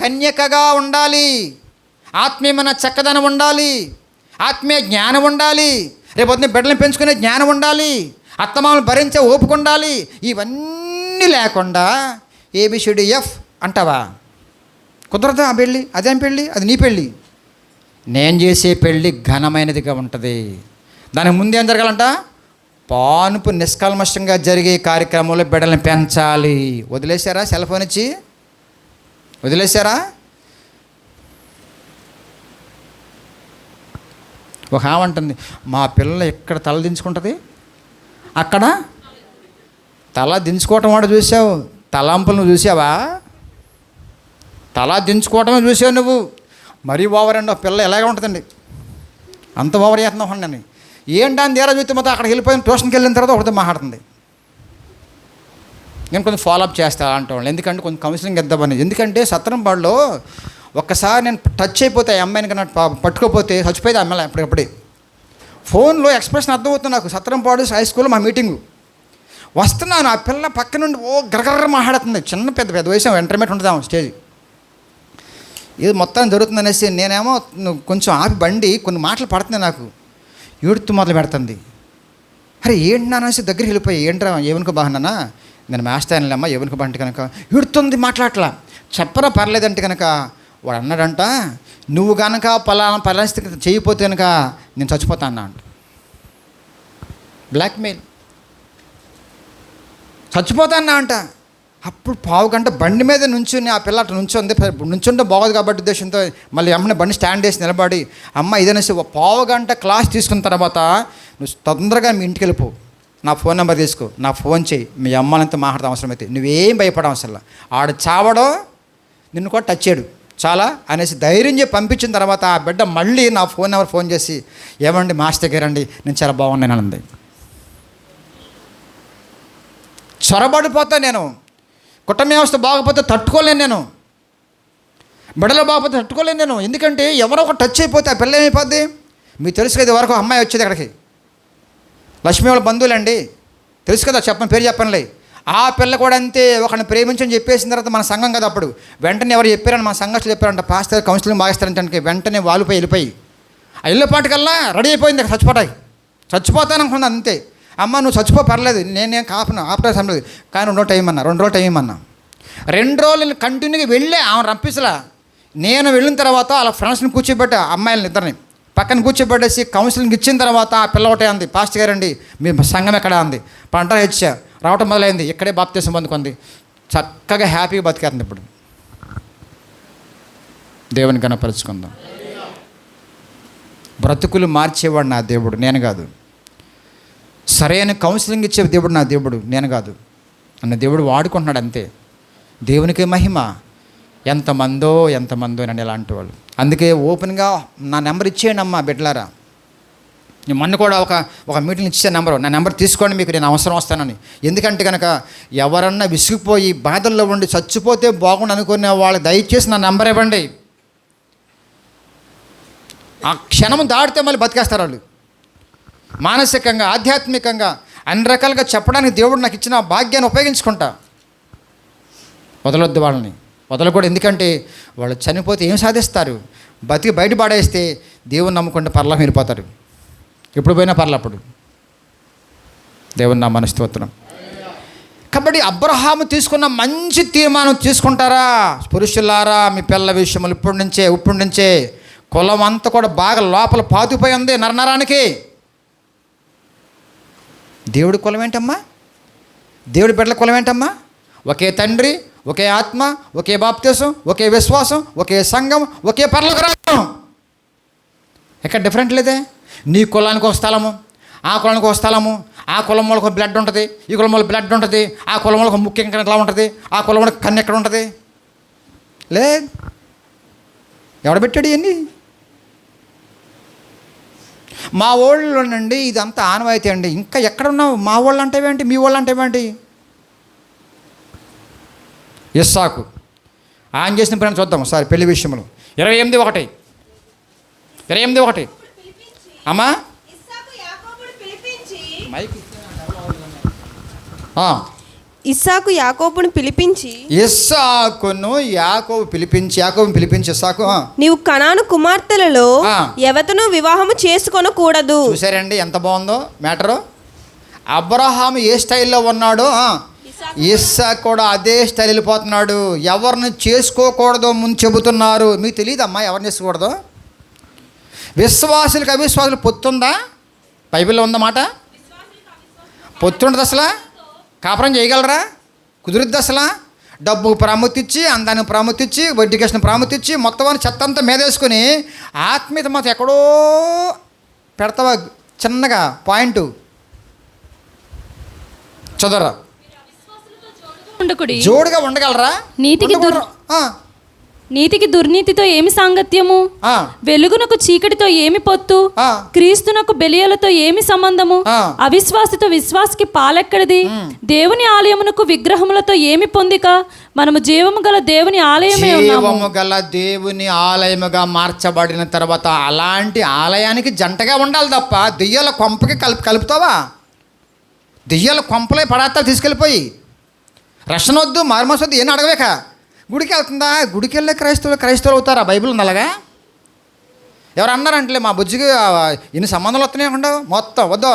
కన్యకగా ఉండాలి, ఆత్మీయమైన చక్కదనం ఉండాలి, ఆత్మీయ జ్ఞానం ఉండాలి, రేపొద్దున బిడ్డలను పెంచుకునే జ్ఞానం ఉండాలి, అత్తమామలు భరించే ఓపిక ఉండాలి. ఇవన్నీ లేకుండా ABCDF అంటావా? కుదరదు. ఆ పెళ్ళి అదేం పెళ్ళి? అది నీ పెళ్ళి. నేను చేసే పెళ్ళి ఘనమైనదిగా ఉంటుంది. దానికి ముందేం జరగాలంట? పానుపు నిష్కల్మషంగా జరిగే కార్యక్రమంలో బిడ్డలను పెంచాలి. వదిలేశారా? సెల్ ఫోన్ ఇచ్చి వదిలేశారా? ఒక ఆమె అంటుంది, మా పిల్ల ఎక్కడ తల దించుకుంటుంది అక్కడ తల దించుకోవటం వాడు చూసావు, తలంపులు నువ్వు చూసావా? తల దించుకోవటమే చూసావు నువ్వు. మరీ ఓవర్ అండి. ఒక పిల్ల ఎలాగే ఉంటుందండి, అంత ఓవర్ చేస్తున్నావు అండి. ఏంటని తీరా చూస్తే మొత్తం అక్కడికి వెళ్ళిపోయిన ట్యూషన్కి వెళ్ళిన తర్వాత ఒకటితో మాట్లాడుతుంది. నేను కొంచెం ఫాలోఅప్ చేస్తా అంటాను, ఎందుకంటే కొంచెం కౌన్సిలింగ్ ఇద్దామని. ఎందుకంటే సత్రంపాడులో ఒక్కసారి నేను టచ్ అయిపోతే ఆ అమ్మాయిని కన్నా పట్టుకోపోతే చచ్చిపోయేది అమ్మాయి అప్పటికప్పుడే. ఫోన్లో ఎక్స్ప్రెషన్ అర్థమవుతుంది నాకు. సత్రంపాడు హై స్కూల్లో మా మీటింగు వస్తున్నాను, ఆ పిల్ల పక్క నుండి గరగర మాట్లాడుతుంది. చిన్న పెద్ద పెద్ద వయసు, ఇంటర్మీడియట్ ఉంటుంది స్టేజ్. ఇది మొత్తం జరుగుతుంది అనేసి నేనేమో కొంచెం ఆపి బండి కొన్ని మాటలు పడుతుంది. నాకు ఏడుతూ మొదలు పెడుతుంది. అరే ఏంటి అనేసి దగ్గరికి వెళ్ళిపోయి, ఏంట్రా ఏమనుకో బాగున్నానా, నేను మేస్తానులేమ్మా ఏమనుకో బంటి కనుక ఏడుతుంది, మాట్లాడలా. చెప్పరా పర్లేదంటే కనుక వాడు అన్నాడంట, నువ్వు కనుక పలానా పరిస్థితి చేయకపోతే కనుక నేను చచ్చిపోతా అన్నా అంట. బ్లాక్మెయిల్, చచ్చిపోతాన్నా అంట. అప్పుడు పావు గంట బండి మీద నుంచుని ఆ పిల్ల అటు నుంచుంటే బాగోదు కాబట్టి ఉద్దేశంతో మళ్ళీ అమ్మని బండి స్టాండ్ వేసి నిలబడి, అమ్మ ఇదనేసి పావు గంట క్లాస్ తీసుకున్న తర్వాత నువ్వు తొందరగా మీ ఇంటికి వెళ్ళిపో, నా ఫోన్ నెంబర్ తీసుకో, నా ఫోన్ చేయి, మీ అమ్మలంతా మాట్లాడతాం అవసరమైతే, నువ్వేం భయపడవు అసలు, ఆడు చావడో నిన్ను కూడా టచ్ చేయడు చాలా అనేసి ధైర్యం చెప్పి పంపించిన తర్వాత ఆ బిడ్డ మళ్ళీ నా ఫోన్ నెంబర్ ఫోన్ చేసి, ఏమండి మాస్టర్ దగ్గర రండి, నేను చాలా బాగున్నాను అంది. చొరబడిపోతా నేను. కుటుంబ వ్యవస్థ బాగపోతే తట్టుకోలేను నేను, బిడ్డలు బాగపోతే తట్టుకోలేను నేను. ఎందుకంటే ఎవరో ఒక టచ్ అయిపోతే ఆ పిల్ల ఏమైపోద్ది? మీకు తెలుసు కదా, వరకు అమ్మాయి వచ్చేది అక్కడికి, లక్ష్మీ వాళ్ళ బంధువులండి, తెలుసు కదా, చెప్పని పేరు చెప్పనులే. ఆ పిల్ల కూడా అంతే, ఒకరిని ప్రేమించని చెప్పేసిన తర్వాత మన సంఘం కదా, అప్పుడు వెంటనే ఎవరు చెప్పారని మన సంఘర్షలు చెప్పారంట, పాస్టర్ కౌన్సిలింగ్ బాగిస్తారంటే వెంటనే వాళ్ళపై వెళ్ళిపోయి ఆ ఇళ్ళపాటికల్లా రెడీ అయిపోయింది, చచ్చిపోతాను అనుకున్నా అంతే. అమ్మ నువ్వు చచ్చిపో పర్లేదు, నేనేం ఆపరేషన్ లేదు, కానీ 2 రోజులు టైం అన్నా, 2 రోజులు టైం అన్నా. 2 రోజులు కంటిన్యూగా వెళ్ళే ఆమె రంపించలా. నేను వెళ్ళిన తర్వాత వాళ్ళ ఫ్రెండ్స్ని కూర్చోబెట్టా, అమ్మాయిలని ఇద్దరిని పక్కన కూర్చోబెట్టేసి కౌన్సిలింగ్ ఇచ్చిన తర్వాత ఆ పిల్ల ఒకటే అంది, పాస్టర్ గారండి మీ సంఘం ఎక్కడ అంది. పంట హెచ్చా రావటం మొదలైంది, ఇక్కడే బాప్తీసం పొందుకుంది, చక్కగా హ్యాపీగా బతికేస్తుంది. ఇప్పుడు దేవుని కనపరుచుకుందాం. బ్రతుకులు మార్చేవాడు నా దేవుడు, నేను కాదు. సరైన కౌన్సిలింగ్ ఇచ్చే దేవుడు నా దేవుడు, నేను కాదు. అన్న దేవుడు వాడుకుంటున్నాడు అంతే. దేవునికి మహిమ. ఎంతమందో నన్ను ఇలాంటి వాళ్ళు. అందుకే ఓపెన్గా నా నెంబర్ ఇచ్చేయండి అమ్మా బిడ్డలారా. నేను మొన్న కూడా ఒక మీటింగ్ ఇచ్చే నెంబరు, నా నెంబర్ తీసుకోండి, మీకు నేను అవసరం వస్తానని. ఎందుకంటే కనుక ఎవరన్నా విసిగిపోయి బాధల్లో ఉండి చచ్చిపోతే బాగుండు అనుకునే వాళ్ళు దయచేసి నా నెంబర్ ఇవ్వండి. ఆ క్షణం దాటితే మళ్ళీ బతికేస్తారు వాళ్ళు. మానసికంగా, ఆధ్యాత్మికంగా అన్ని రకాలుగా చెప్పడానికి దేవుడు నాకు ఇచ్చిన భాగ్యాన్ని ఉపయోగించుకుంటా. వదలొద్దు వాళ్ళని, వదలకూడదు. ఎందుకంటే వాళ్ళు చనిపోతే ఏం సాధిస్తారు? బతికి బయట పడేస్తే దేవుని నమ్ముకుంటే పర్లోకం వెళ్ళిపోతారు. ఎప్పుడు పోయినా పర్లప్పుడు. దేవుని నామమున స్తోత్రం. కాబట్టి అబ్రహాము తీసుకున్న మంచి తీర్మానం తీసుకుంటారా? పురుషులారా, మీ పిల్ల విషయములు ఇప్పుడు నుంచే కులం అంతా కూడా బాగా లోపల పాతుపోయి ఉంది నరనరానికి. దేవుడి కులం ఏంటమ్మా? దేవుడి బిడ్డల కులం ఏంటమ్మా? ఒకే తండ్రి, ఒకే ఆత్మ, ఒకే బాప్తీసం, ఒకే విశ్వాసం, ఒకే సంఘం, ఒకే పరలోక రాజ్యం. ఎక్కడ డిఫరెంట్ లేదే. నీ కులానికి ఒక స్థలము, ఆ కులానికి ఒక స్థలము, ఆ కులం వాళ్ళకి బ్లడ్ ఉంటుంది, ఈ కులం వాళ్ళకి బ్లడ్ ఉంటుంది, ఆ కులం వాళ్ళకి ముఖ్యం ఎట్లా ఉంటుంది, ఆ కులం వాళ్ళకి కన్ను ఎక్కడ ఉంటుంది. లేదు, ఎవడ పెట్టాడు ఇవన్నీ? మా ఊళ్ళో నుండి ఇదంతా ఆనవాయితీ అండి. ఇంకా ఎక్కడున్నావు? మా వాళ్ళు అంటేవేంటి, మీ వాళ్ళు అంటేవేంటి? ఇస్సాకు ఆయన చేసిన పని చూద్దాం ఒకసారి పెళ్లి విషయంలో. 28:1 అమ్మా ఇస్సాకు యాకోబును పిలిపించి యాకోబు పిలిపించి ఇస్సాకు, నీవు కనాను కుమార్తెలలో ఎవతను వివాహము చేసుకొనకూడదు. చూసారండి ఎంత బాగుందో మ్యాటరు. అబ్రహాము ఏ స్టైల్లో ఉన్నాడో ఇస్సాకు కూడా అదే స్టైల్ వెళ్ళిపోతున్నాడు. ఎవరిని చేసుకోకూడదో ముందు చెబుతున్నారు. మీకు తెలియదమ్మా ఎవరిని చేసుకోకూడదో? విశ్వాసులకు అవిశ్వాసులు పొత్తుందా? బైబిల్లో ఉందన్నమాట. పొత్తుండదు అసలు. కాపురం చేయగలరా? కుదురుద్ది అసలు. డబ్బుకు ప్రాముఖ్యత ఇచ్చి, అందానికి ప్రాముఖ్యత ఇచ్చి, వడ్డీకేసిన ప్రాముఖ్యత ఇచ్చి, మొత్తం చెత్త అంతా మీద వేసుకొని ఆత్మీయత మాత్రం ఎక్కడో పెడతావా చిన్నగా పాయింట్ చదవరా. ఉండకుడి. జోడుగా ఉండగలరా? నీతికి దుర్నీతితో ఏమి సాంగత్యము? వెలుగునకు చీకటితో ఏమి పొత్తు? క్రీస్తునకు బెలియలతో ఏమి సంబంధము? అవిశ్వాసితో విశ్వాసకి పాలెక్కడిది? దేవుని ఆలయమునకు విగ్రహములతో ఏమి పొందిక? మనము జీవము గల దేవుని ఆలయమే ఉన్నాము. జీవము గల దేవుని ఆలయముగా మార్చబడిన తర్వాత అలాంటి ఆలయానికి జంటగా ఉండాలి తప్ప దెయ్యాల కొంపకి కలుపుతావా? దెయ్యాల కొంపలే పడేస్తా తీసుకెళ్ళిపోయి. రక్షణ వద్దు, మార్మస్ వద్దు, ఏం అడగలేక గుడికి వెళ్తుందా? గుడికి వెళ్ళే క్రైస్తవులు అవుతారా? బైబిల్ ఉంది అలాగా? ఎవరు అన్నారంటే మా బుజ్జికి ఇన్ని సంబంధాలు వస్తున్నాయి ఉండవు మొత్తం వద్దు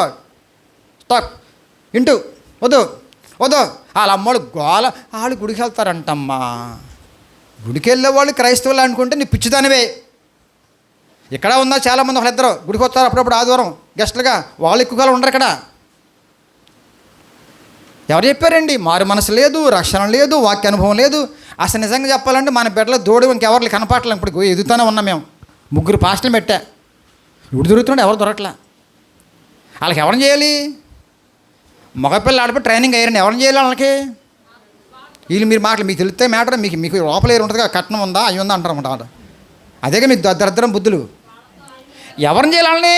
స్టాక్ ఇంటూ వద్దు వద్దు వాళ్ళ అమ్మోళ్ళు గోల వాళ్ళు గుడికి వెళ్తారంటమ్మా. గుడికి వెళ్ళే వాళ్ళు క్రైస్తవులు అనుకుంటే నీ పిచ్చిదానివే. ఇక్కడ ఉందా చాలామంది ఒకళ్ళిద్దరు గుడికి వస్తారు అప్పుడప్పుడు ఆదివారం గెస్టులుగా, వాళ్ళు ఎక్కువగా ఉండరు ఇక్కడ. ఎవరు చెప్పారండి? మారు మనసు లేదు, రక్షణ లేదు, వాక్య అనుభవం లేదు. అసలు నిజంగా చెప్పాలంటే మన బిడ్డలో దూడు ఇంకెవరు కనపడలేం. ఇప్పుడు ఎదుగుతూనే ఉన్నాం మేము. 3 పాస్టర్లు పెట్టా, ఇప్పుడు దొరుకుతుండే ఎవరు దొరకట్లా. వాళ్ళకి ఎవరిని చేయాలి? మగపిల్లలు ఆడిపోయి ట్రైనింగ్ అయ్యారండి, ఎవరిని చేయాలి వాళ్ళకి? వీళ్ళు మీరు మాటలు మీకు తెలిస్తే మ్యాటర్ మీకు లోపల ఏరు ఉంటుందిగా, కట్నం ఉందా అవి ఉందా అంటారు. అదేగా మీకు దరిద్రం బుద్ధులు. ఎవరిని చేయాలి వాళ్ళని?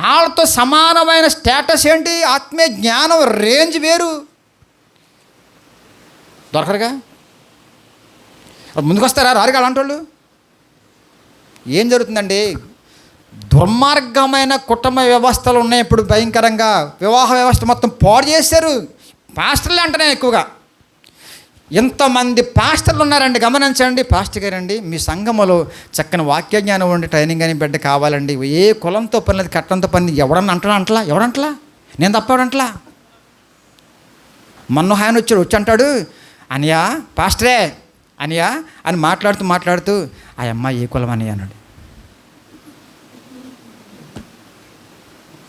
వాళ్ళతో సమానమైన స్టేటస్ ఏంటి? ఆత్మీయ జ్ఞానం రేంజ్ వేరు. దొరకరుగా, ముందుకు వస్తారా? రారుగా అలాంటి వాళ్ళు. ఏం జరుగుతుందండి? దుర్మార్గమైన కుటుంబ వ్యవస్థలు ఉన్నాయి ఇప్పుడు భయంకరంగా. వివాహ వ్యవస్థ మొత్తం పాడు చేశారు. పాస్టర్లే అంటనే ఎక్కువగా. ఎంతమంది పాస్టర్లు ఉన్నారండి, గమనించండి. పాస్టర్ గారండి, మీ సంఘములో చక్కని వాక్య జ్ఞానం ఉండి ట్రైనింగ్ అని బిడ్డ కావాలండి. ఏ కులంతో పని లేదు, కట్టంతో పని. ఎవడన్నా ఎవడంటలా? నేను తప్ప ఎవడంటలా? మొన్న ఆయన వచ్చి అంటాడు, అనియా పాస్టరే అనియా అని మాట్లాడుతూ ఆ అమ్మాయి ఏ కులం అని అన్నాడు.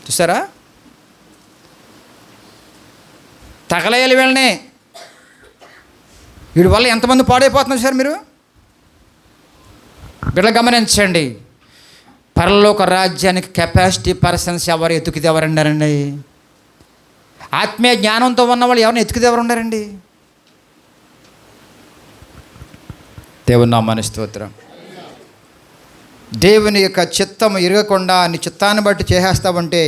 చూసారా? తగలేయాలి వీళ్ళని. వీడి వల్ల ఎంతమంది పాడైపోతున్నారు సార్ మీరు. బిడ్డలు గమనించండి. పరలోక రాజ్యానికి కెపాసిటీ పర్సన్స్ ఎవరు ఎతుకుది ఎవరున్నారండి? ఆత్మీయ జ్ఞానంతో ఉన్నవాళ్ళు ఎవరిని ఎతుకుది ఎవరు ఉన్నారండి? దేవుని నామానికి స్తోత్రం. దేవుని యొక్క చిత్తము ఎరగకుండా నీ చిత్తాన్ని బట్టి చేసేస్తావంటే,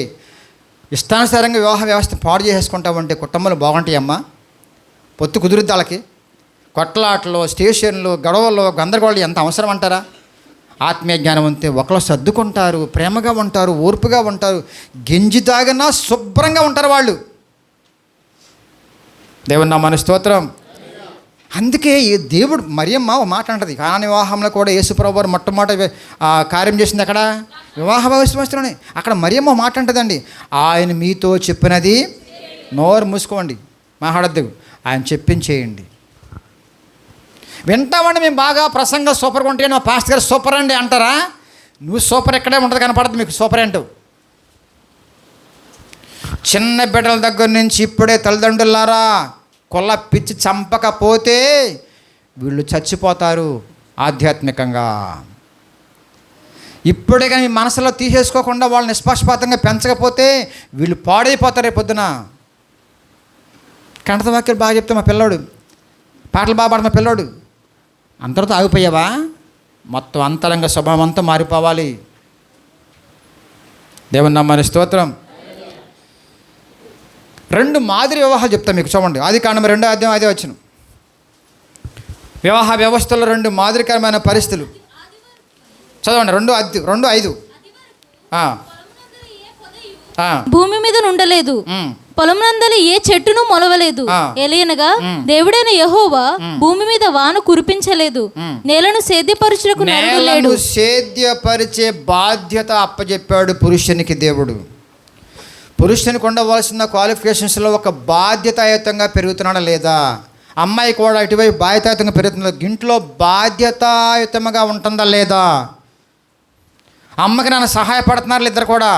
ఇష్టానుసారంగా వివాహ వ్యవస్థ పాడు చేసేసుకుంటావంటే కుటుంబాలు బాగుంటాయమ్మా. పొత్తు కుదురుద్ది వాళ్ళకి. కొట్లాటలు, స్టేషన్లు, గొడవలు, గందరగోళం ఎంత అవసరం అంటారా? ఆత్మీయ జ్ఞానం అంతే. ఒకళ్ళు సర్దుకుంటారు, ప్రేమగా ఉంటారు, ఓర్పుగా ఉంటారు, గింజి తాగినా శుభ్రంగా ఉంటారు వాళ్ళు. దేవుని నామానికి స్తోత్రం. అందుకే ఈ దేవుడు మరియమ్మ ఓ మాట అంటది. కానాని వివాహంలో కూడా యేసుప్రభువు వారు మొట్టమొదటి కార్యం చేసింది అక్కడ వివాహ వ్యవస్థలోనే. అక్కడ మరియమ్మ ఓ మాట అంటదండి, ఆయన మీతో చెప్పినది నోరు మూసుకోండి, మాట్లాడద్దు, ఆయన చెప్పించేయండి. వింటామండి మేము బాగా ప్రసంగం సూపర్గా ఉంటే మా పాస్టర్ గారు సూపర్ అండి అంటారా? నువ్వు సూపర్ ఎక్కడే ఉంటుంది, కనపడదు మీకు సూపర్ ఏంటో. చిన్న బిడ్డల దగ్గర నుంచి ఇప్పుడే తల్లిదండ్రులారా కొల్ల పిచ్చి చంపకపోతే వీళ్ళు చచ్చిపోతారు ఆధ్యాత్మికంగా. ఇప్పుడే కానీ మీ మనసులో తీసేసుకోకుండా వాళ్ళని నిష్పక్షపాతంగా పెంచకపోతే వీళ్ళు పాడైపోతారు రేపు పొద్దున. కంఠత వాక్యాలు బాగా చెప్తే మా పిల్లోడు, పాటలు బాగా పాడు మా పిల్లోడు. అందరితో ఆగిపోయావా? మొత్తం అంతరంగ స్వభావం అంతా మారిపోవాలి. దేవుని నామానికి స్తోత్రం. 2 మాదిరి వివాహాలు చెప్తాను మీకు, చూడండి. ఆదికాండం 2వ అధ్యాయం 5వ వచనం. వివాహ వ్యవస్థలో 2 మాదిరికరమైన పరిస్థితులు చదవండి. 2:5. భూమి మీద ఉండలేదు, పొలమునందలి ఏ చెట్టును మొలవలేదు. ఎలియనగా దేవుడైన యెహోవా భూమి మీద వాన కురిపించలేదు, నేలను సేద్యపరచుటకు నరుడు లేడు. సేద్యపరిచే బాధ్యత అప్పచెప్పాడు పురుషునికి దేవుడు. పురుషునికి ఉండవలసిన క్వాలిఫికేషన్స్లో ఒక బాధ్యతాయుతంగా పెరుగుతున్నాడా లేదా? అమ్మాయి కూడా ఇటువైపు బాధ్యతాయుతంగా పెరుగుతుందా? ఇంట్లో బాధ్యతాయుతంగా ఉంటుందా లేదా? అమ్మకి నన్ను సహాయపడుతున్నారు ఇద్దరు కూడా.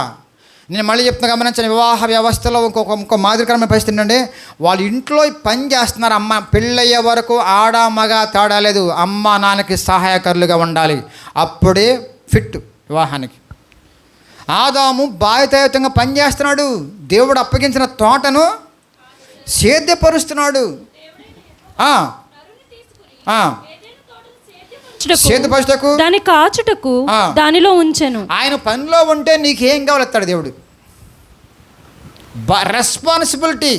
నేను మళ్ళీ చెప్తున్నా, గమనించిన వివాహ వ్యవస్థలో ఇంకో మాదిరికరమైన పరిస్థితి ఏంటంటే, వాళ్ళ ఇంట్లో పని చేస్తున్నారు. అమ్మ పెళ్ళయ్యే వరకు ఆడ మగ తేడా లేదు, అమ్మ నాన్నకి సహాయకరులుగా ఉండాలి, అప్పుడే ఫిట్ వివాహానికి. ఆదాము బాధ్యతాయుతంగా పనిచేస్తున్నాడు. దేవుడు అప్పగించిన తోటను సేద్యపరుస్తున్నాడు. సేద్యపరుచుటకు దాని కాచుటకు దానిలో ఉంచెను. ఆయన పనిలో ఉంటే నీకేం కావాలెత్తాడు దేవుడు. రెస్పాన్సిబిలిటీ.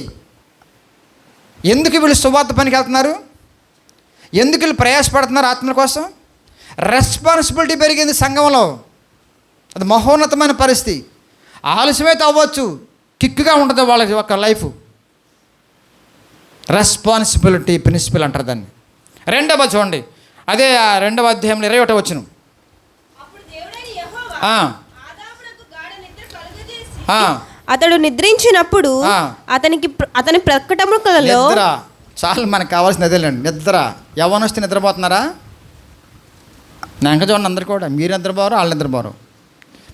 ఎందుకు వీళ్ళు సువార్త పనికి వెళ్తున్నారు? ఎందుకు వీళ్ళు ప్రయాసపడుతున్నారు ఆత్మల కోసం? రెస్పాన్సిబిలిటీ పెరిగింది సంఘంలో. అది మహోన్నతమైన పరిస్థితి. ఆలస్యమైతే అవ్వచ్చు, కిక్కుగా ఉంటుంది వాళ్ళ యొక్క లైఫ్. రెస్పాన్సిబిలిటీ ప్రిన్సిపల్ అంటారు దాన్ని. రెండవ చూడండి, అదే 2వ అధ్యాయంలో 21 వచనం. అతడు నిద్రించినప్పుడు అతని ప్రకటనలలో నిద్ర చాలు, మనకు కావాల్సిన అదేలేండి, నిద్ర. యవ్వనొస్తే నిద్రపోతున్నారా? నా ఇంకా చూడండి, అందరు కూడా మీరు నిద్రపోరు, వాళ్ళు నిద్రపోరు.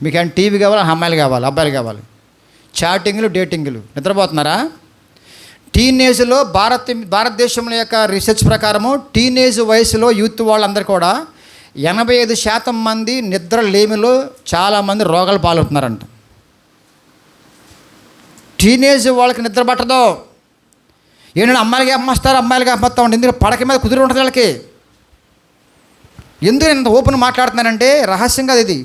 మీకు ఏమైనా టీవీ కావాలి, అమ్మాయిలు కావాలి, అబ్బాయిలు కావాలి, చాటింగ్లు, డేటింగ్లు. నిద్రపోతున్నారా? టీనేజ్లో భారతదేశంలో యొక్క రీసెర్చ్ ప్రకారము టీనేజ్ వయసులో యూత్ వాళ్ళందరూ కూడా 85% మంది నిద్ర లేమిలో చాలామంది రోగాలు పాలవుతున్నారంట. టీనేజ్ వాళ్ళకి నిద్ర పట్టదు. ఏంటంటే అమ్మాయిలకి అమ్మేస్తారు, అమ్మాయిలకి అమ్మేస్తా ఉంటుంది. ఎందుకంటే పడక మీద కుదిరి ఉంటుంది వాళ్ళకి. ఎందుకు నేను ఇంత ఓపెన్ మాట్లాడుతున్నానంటే రహస్యంగా ఇది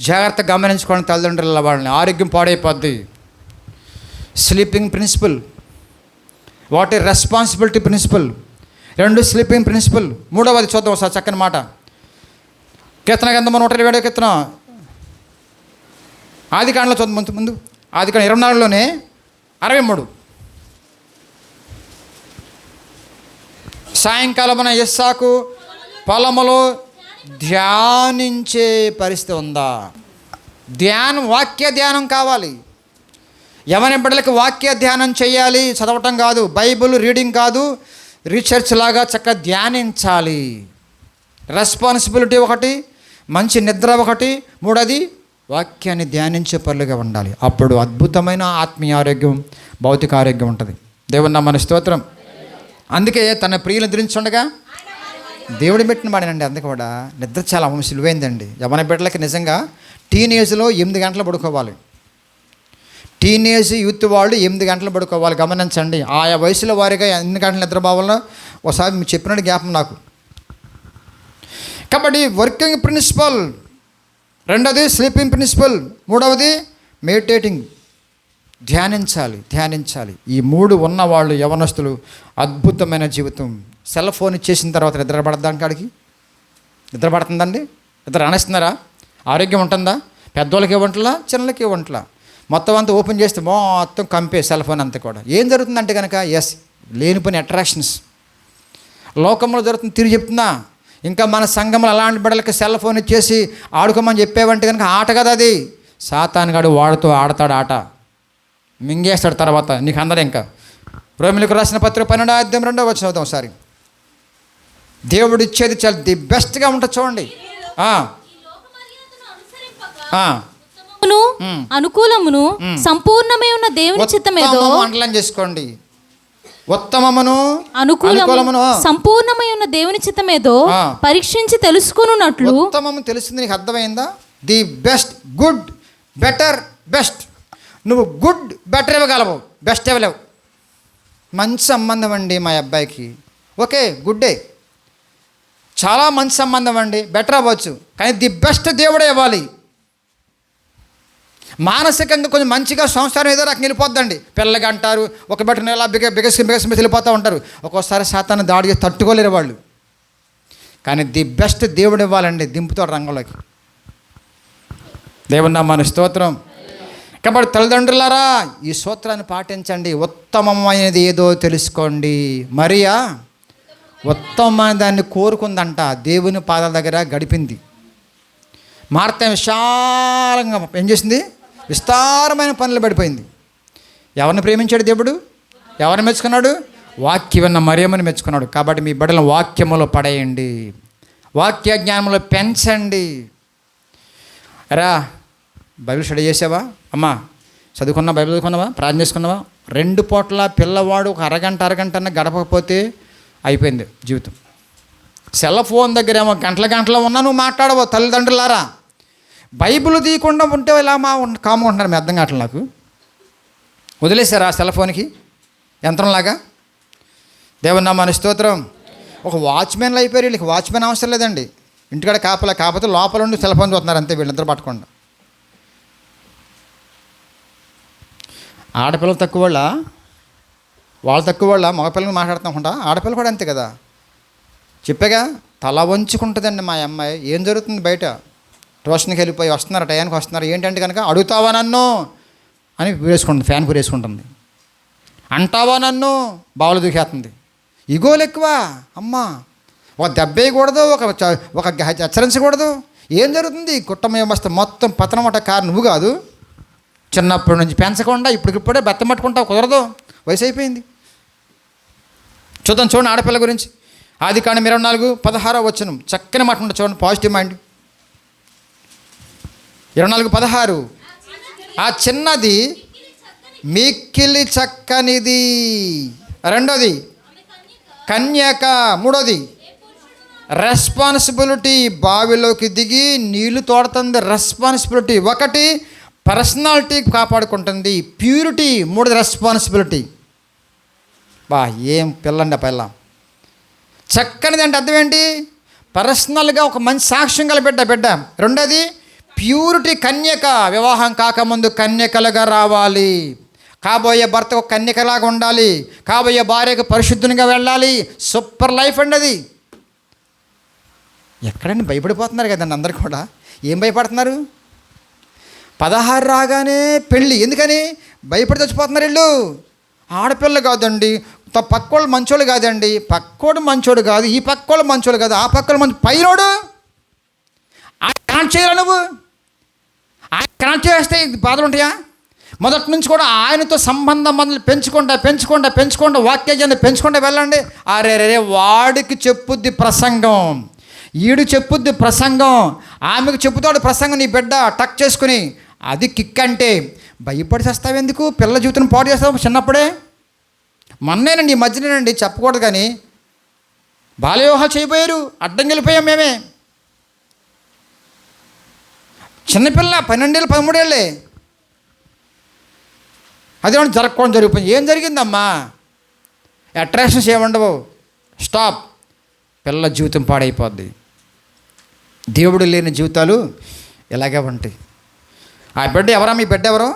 జాగ్రత్తగా గమనించుకోండి తల్లిదండ్రుల వాళ్ళని. ఆరోగ్యం పాడైపోద్ది. Sleeping principle. What a responsibility principle. 2 sleeping principle. 3వది చూద్దాం ఒకసారి, చక్కని మాట. కీర్తన గ్రంథం 127 కీర్తన ఆదికాండలో చూద్దాం. ముందు ఆదికాండం 24లోనే 63. సాయంకాలమున ఇస్సాకు పొలములో ధ్యానించే పరిస్థితి ఉందా? ధ్యానం, వాక్య ధ్యానం కావాలి. యవన బిడ్డలకు వాక్య ధ్యానం చేయాలి. చదవటం కాదు, బైబిల్ రీడింగ్ కాదు, రీసెర్చ్ లాగా చక్కగా ధ్యానించాలి. రెస్పాన్సిబిలిటీ ఒకటి, మంచి నిద్ర ఒకటి, 3వది వాక్యాన్ని ధ్యానించే పనులుగా ఉండాలి. అప్పుడు అద్భుతమైన ఆత్మీయ ఆరోగ్యం, భౌతిక ఆరోగ్యం ఉంటుంది. దేవుని నామమునకు స్తోత్రం. అందుకే తన ప్రియులు నిద్రించుండగా దేవుడు పెట్టిన వాడేనండి. అందుకే కూడా నిద్ర చాలా సులువైందండి. యవన బిడ్డలకి నిజంగా టీనేజ్లో 8 గంటలు పడుకోవాలి. టీనేజ్ యూత్ వాళ్ళు 8 గంటలు పడుకోవాలి. గమనించండి, ఆయా వయసుల వారిగా ఎన్ని గంటలు నిద్రపోవాలో ఒకసారి మీరు చెప్పినట్టు జ్ఞాపకం నాకు. కాబట్టి వర్కింగ్ ప్రిన్సిపల్, 2వది స్లీపింగ్ ప్రిన్సిపల్, 3వది మెడిటేటింగ్. ధ్యానించాలి. ఈ 3 ఉన్నవాళ్ళు యవనస్తులు అద్భుతమైన జీవితం. సెల్ ఫోన్ ఇచ్చేసిన తర్వాత నిద్ర పడద్దానికి కాడికి నిద్ర పడుతుందండి? నిద్ర అనేస్తున్నారా? ఆరోగ్యం ఉంటుందా? పెద్దోళ్ళకి ఇవ్వంట్లా, చిన్నలకి ఇవ్వంట్లా, మొత్తం అంతా ఓపెన్ చేస్తే మొత్తం కంపే సెల్ ఫోన్ అంతా కూడా. ఏం జరుగుతుందంటే కనుక లేనిపోయిన అట్రాక్షన్స్ లోకంలో జరుగుతుంది. తిరిగి చెప్తున్నా, ఇంకా మన సంఘంలో అలాంటి బిడ్డలకి సెల్ ఫోన్ ఇచ్చేసి ఆడుకోమని చెప్పేవంటే కనుక ఆట కదా అది. సాతానుగాడు వాడుతూ ఆడతాడు ఆట, మింగేస్తాడు. తర్వాత నీకు అందరూ ఇంకా రోమిలకు రాసిన పత్రిక 12వ అధ్యాయం 2వ వచనం చదువుతాం ఒకసారి. దేవుడు ఇచ్చేది చాలా ది బెస్ట్గా ఉంటుంది చూడండి. అనుకూలమును సంపూర్ణమై ఉన్న దేవుని చిత్తమేదో అండర్లైన్ చేసుకోండి. ఉత్తమమును అనుకూలమును సంపూర్ణమై ఉన్న దేవుని చిత్తమేదో పరీక్షించి తెలుసుకొనున్నట్లు. ఉత్తమము తెలిసింది నీకు అర్థమైందా? The best, good, better, best. నువ్వు గుడ్, బెటర్ ఇవ్వగలవు, బెస్ట్ ఇవ్వలేవు. మంచి సంబంధం అండి మా అబ్బాయికి, ఓకే గుడ్డే, చాలా మంచి సంబంధం అండి, బెటర్ అవ్వచ్చు, కానీ ది బెస్ట్ దేవుడే ఇవ్వాలి. మానసికంగా కొంచెం మంచిగా సంసారం ఏదో రకంగా వెళ్ళిపోద్దండి. పిల్లగా అంటారు, ఒక బెటర్ ఎలా బిగస్ వెళ్ళిపోతూ ఉంటారు. ఒక్కోసారి శాతాన్ని దాడి చేసి తట్టుకోలేరు వాళ్ళు. కానీ ది బెస్ట్ దేవుడు ఇవ్వాలండి, దింపుతాడు రంగంలోకి. దేవుని నామమునకు స్తోత్రం. కాబట్టి తల్లిదండ్రులారా, ఈ సూత్రాన్ని పాటించండి. ఉత్తమమైనది ఏదో తెలుసుకోండి. మరియా ఉత్తమమైన దాన్ని కోరుకుందంట, దేవుని పాదాల దగ్గర గడిపింది. మార్త విశాలంగా ఏం చేసింది? విస్తారమైన పనులు పడిపోయింది. ఎవరిని ప్రేమించాడు దేవుడు? ఎవరిని మెచ్చుకున్నాడు? వాక్యం విన్న మరియమ్మని మెచ్చుకున్నాడు. కాబట్టి మీ బిడ్డలను వాక్యములో పడేయండి, వాక్య జ్ఞానంలో పెంచండి. రా, బైబిల్ స్టడీ చేసావా? అమ్మా చదువుకున్నా, బైబిల్ చదువుకున్నావా, ప్రార్థన చేసుకున్నావా? 2 పూట్ల పిల్లవాడు ఒక అరగంట గడపకపోతే అయిపోయింది జీవితం. సెల్ ఫోన్ దగ్గర ఏమో గంటల ఉన్నా నువ్వు మాట్లాడవు. తల్లిదండ్రులారా, బైబిల్ తీయకుండా ఉంటే ఇలా కామ్గా ఉంటున్నారు. మీ అర్థం కావట్లేదు నాకు. వదిలేశారు ఆ సెల్ ఫోన్కి యంత్రంలాగా. దేవుని నామానికి స్తోత్రం. ఒక వాచ్మెన్లు అయిపోయారు. వీళ్ళకి వాచ్మెన్ అవసరం లేదండి. ఇంటికాడ కాకపోతే లోపల ఉండి సెల్ ఫోన్ చూస్తున్నారు అంతే, వీళ్ళిద్దరు పట్టకుండా. ఆడపిల్లలు తక్కువ వాళ్ళు తక్కువ మగపిల్లలు మాట్లాడుతుంటా. ఆడపిల్ల కూడా అంతే కదా. చెప్పాగా, తల వంచుకుంటుందండి మా అమ్మాయి. ఏం జరుగుతుంది బయట, ట్యూషన్కి వెళ్ళిపోయి వస్తున్నారు, టయానికి వస్తున్నారు, ఏంటంటే కనుక అడుగుతావా నన్ను అని వేసుకుంటుంది, ఫ్యాన్ వేసుకుంటుంది. అంటావా నన్ను, బావులు దూకేస్తుంది. ఇగోలు ఎక్కువ. అమ్మ ఒక దెబ్బేయకూడదు, ఒక హెచ్చరించకూడదు. ఏం జరుగుతుంది, కుటుంబం వస్తే మొత్తం పతనం అట కారు నువ్వు కాదు. చిన్నప్పటి నుంచి పెంచకుండా ఇప్పటికిప్పుడే బెత్తం పట్టుకుంటావు, కుదరదు, వయసు అయిపోయింది. చూడండి ఆడపిల్ల గురించి. ఆదికాండం 24:16 చక్కని మాట ఉంటుంది చూడండి, పాజిటివ్ మైండ్. 24:16 ఆ చిన్నది మిక్కిలి చక్కనిది. రెండోది కన్యక. మూడోది రెస్పాన్సిబిలిటీ. బావిలోకి దిగి నీళ్లు తోడుతుంది, రెస్పాన్సిబిలిటీ. ఒకటి పర్సనాలిటీ కాపాడుకుంటుంది, ప్యూరిటీ. మూడోది రెస్పాన్సిబిలిటీ. ఏం పిల్లండి ఆ పిల్ల. చక్కనిది అంటే అర్థం ఏంటి, పర్సనల్గా ఒక మంచి సాక్ష్యం గల బిడ్డ. రెండోది ప్యూరిటీ, కన్యక. వివాహం కాకముందు కన్యకలుగా రావాలి. కాబోయే భర్త ఒక కన్యకలాగా ఉండాలి. కాబోయే భార్యకు పరిశుద్ధునిగా వెళ్ళాలి. సూపర్ లైఫ్ అండి అది. ఎక్కడండి భయపడిపోతున్నారు కదండి అందరు కూడా. ఏం భయపడుతున్నారు, 16 రాగానే పెళ్ళి. ఎందుకని భయపడి చచ్చిపోతున్నారు వీళ్ళు. ఆడపిల్ల కాదండి, పక్కోళ్ళు మంచోళ్ళు కాదండి, పక్కోడు మంచోడు కాదు, ఈ పక్కోళ్ళు మంచోళ్ళు కాదు, ఆ పక్కోళ్ళు మంచి పైనోడు. ఆ కనెక్ట్ చేయాలి నువ్వు. ఆ కనెక్ట్ చేస్తే బాధలు ఉంటాయా? మొదటి నుంచి కూడా ఆయనతో సంబంధం మనల్ని పెంచుకుంటా వాక్యాన్ని పెంచుకుంటూ వెళ్ళండి. అరే వాడికి చెప్పుద్ది ప్రసంగం, ఈడు చెప్పుద్ది ప్రసంగం, ఆమెకు చెప్పుతాడు ప్రసంగం. నీ బిడ్డ టక్ చేసుకుని అది కిక్ అంటే భయపడి చేస్తావు ఎందుకు? పిల్ల జీవితం పాడు చేస్తావు చిన్నప్పుడే. మొన్నేనండి, ఈ మధ్యనేనండి, చెప్పకూడదు కానీ బాల్యవివాహాలు చేయబోయారు, అడ్డం వెళ్ళిపోయాం మేమే. చిన్నపిల్ల 12 ఏళ్ళు 13 ఏళ్ళే. అదేమన్నా జరగకూడదు జరిగిపోయింది. ఏం జరిగిందమ్మా? అట్రాక్షన్స్ ఏముండవు, స్టాప్. పిల్ల జీవితం పాడైపోద్ది. దేవుడు లేని జీవితాలు ఇలాగే ఉంటాయి. ఆ బిడ్డ ఎవరా? మీ బిడ్డ ఎవరు?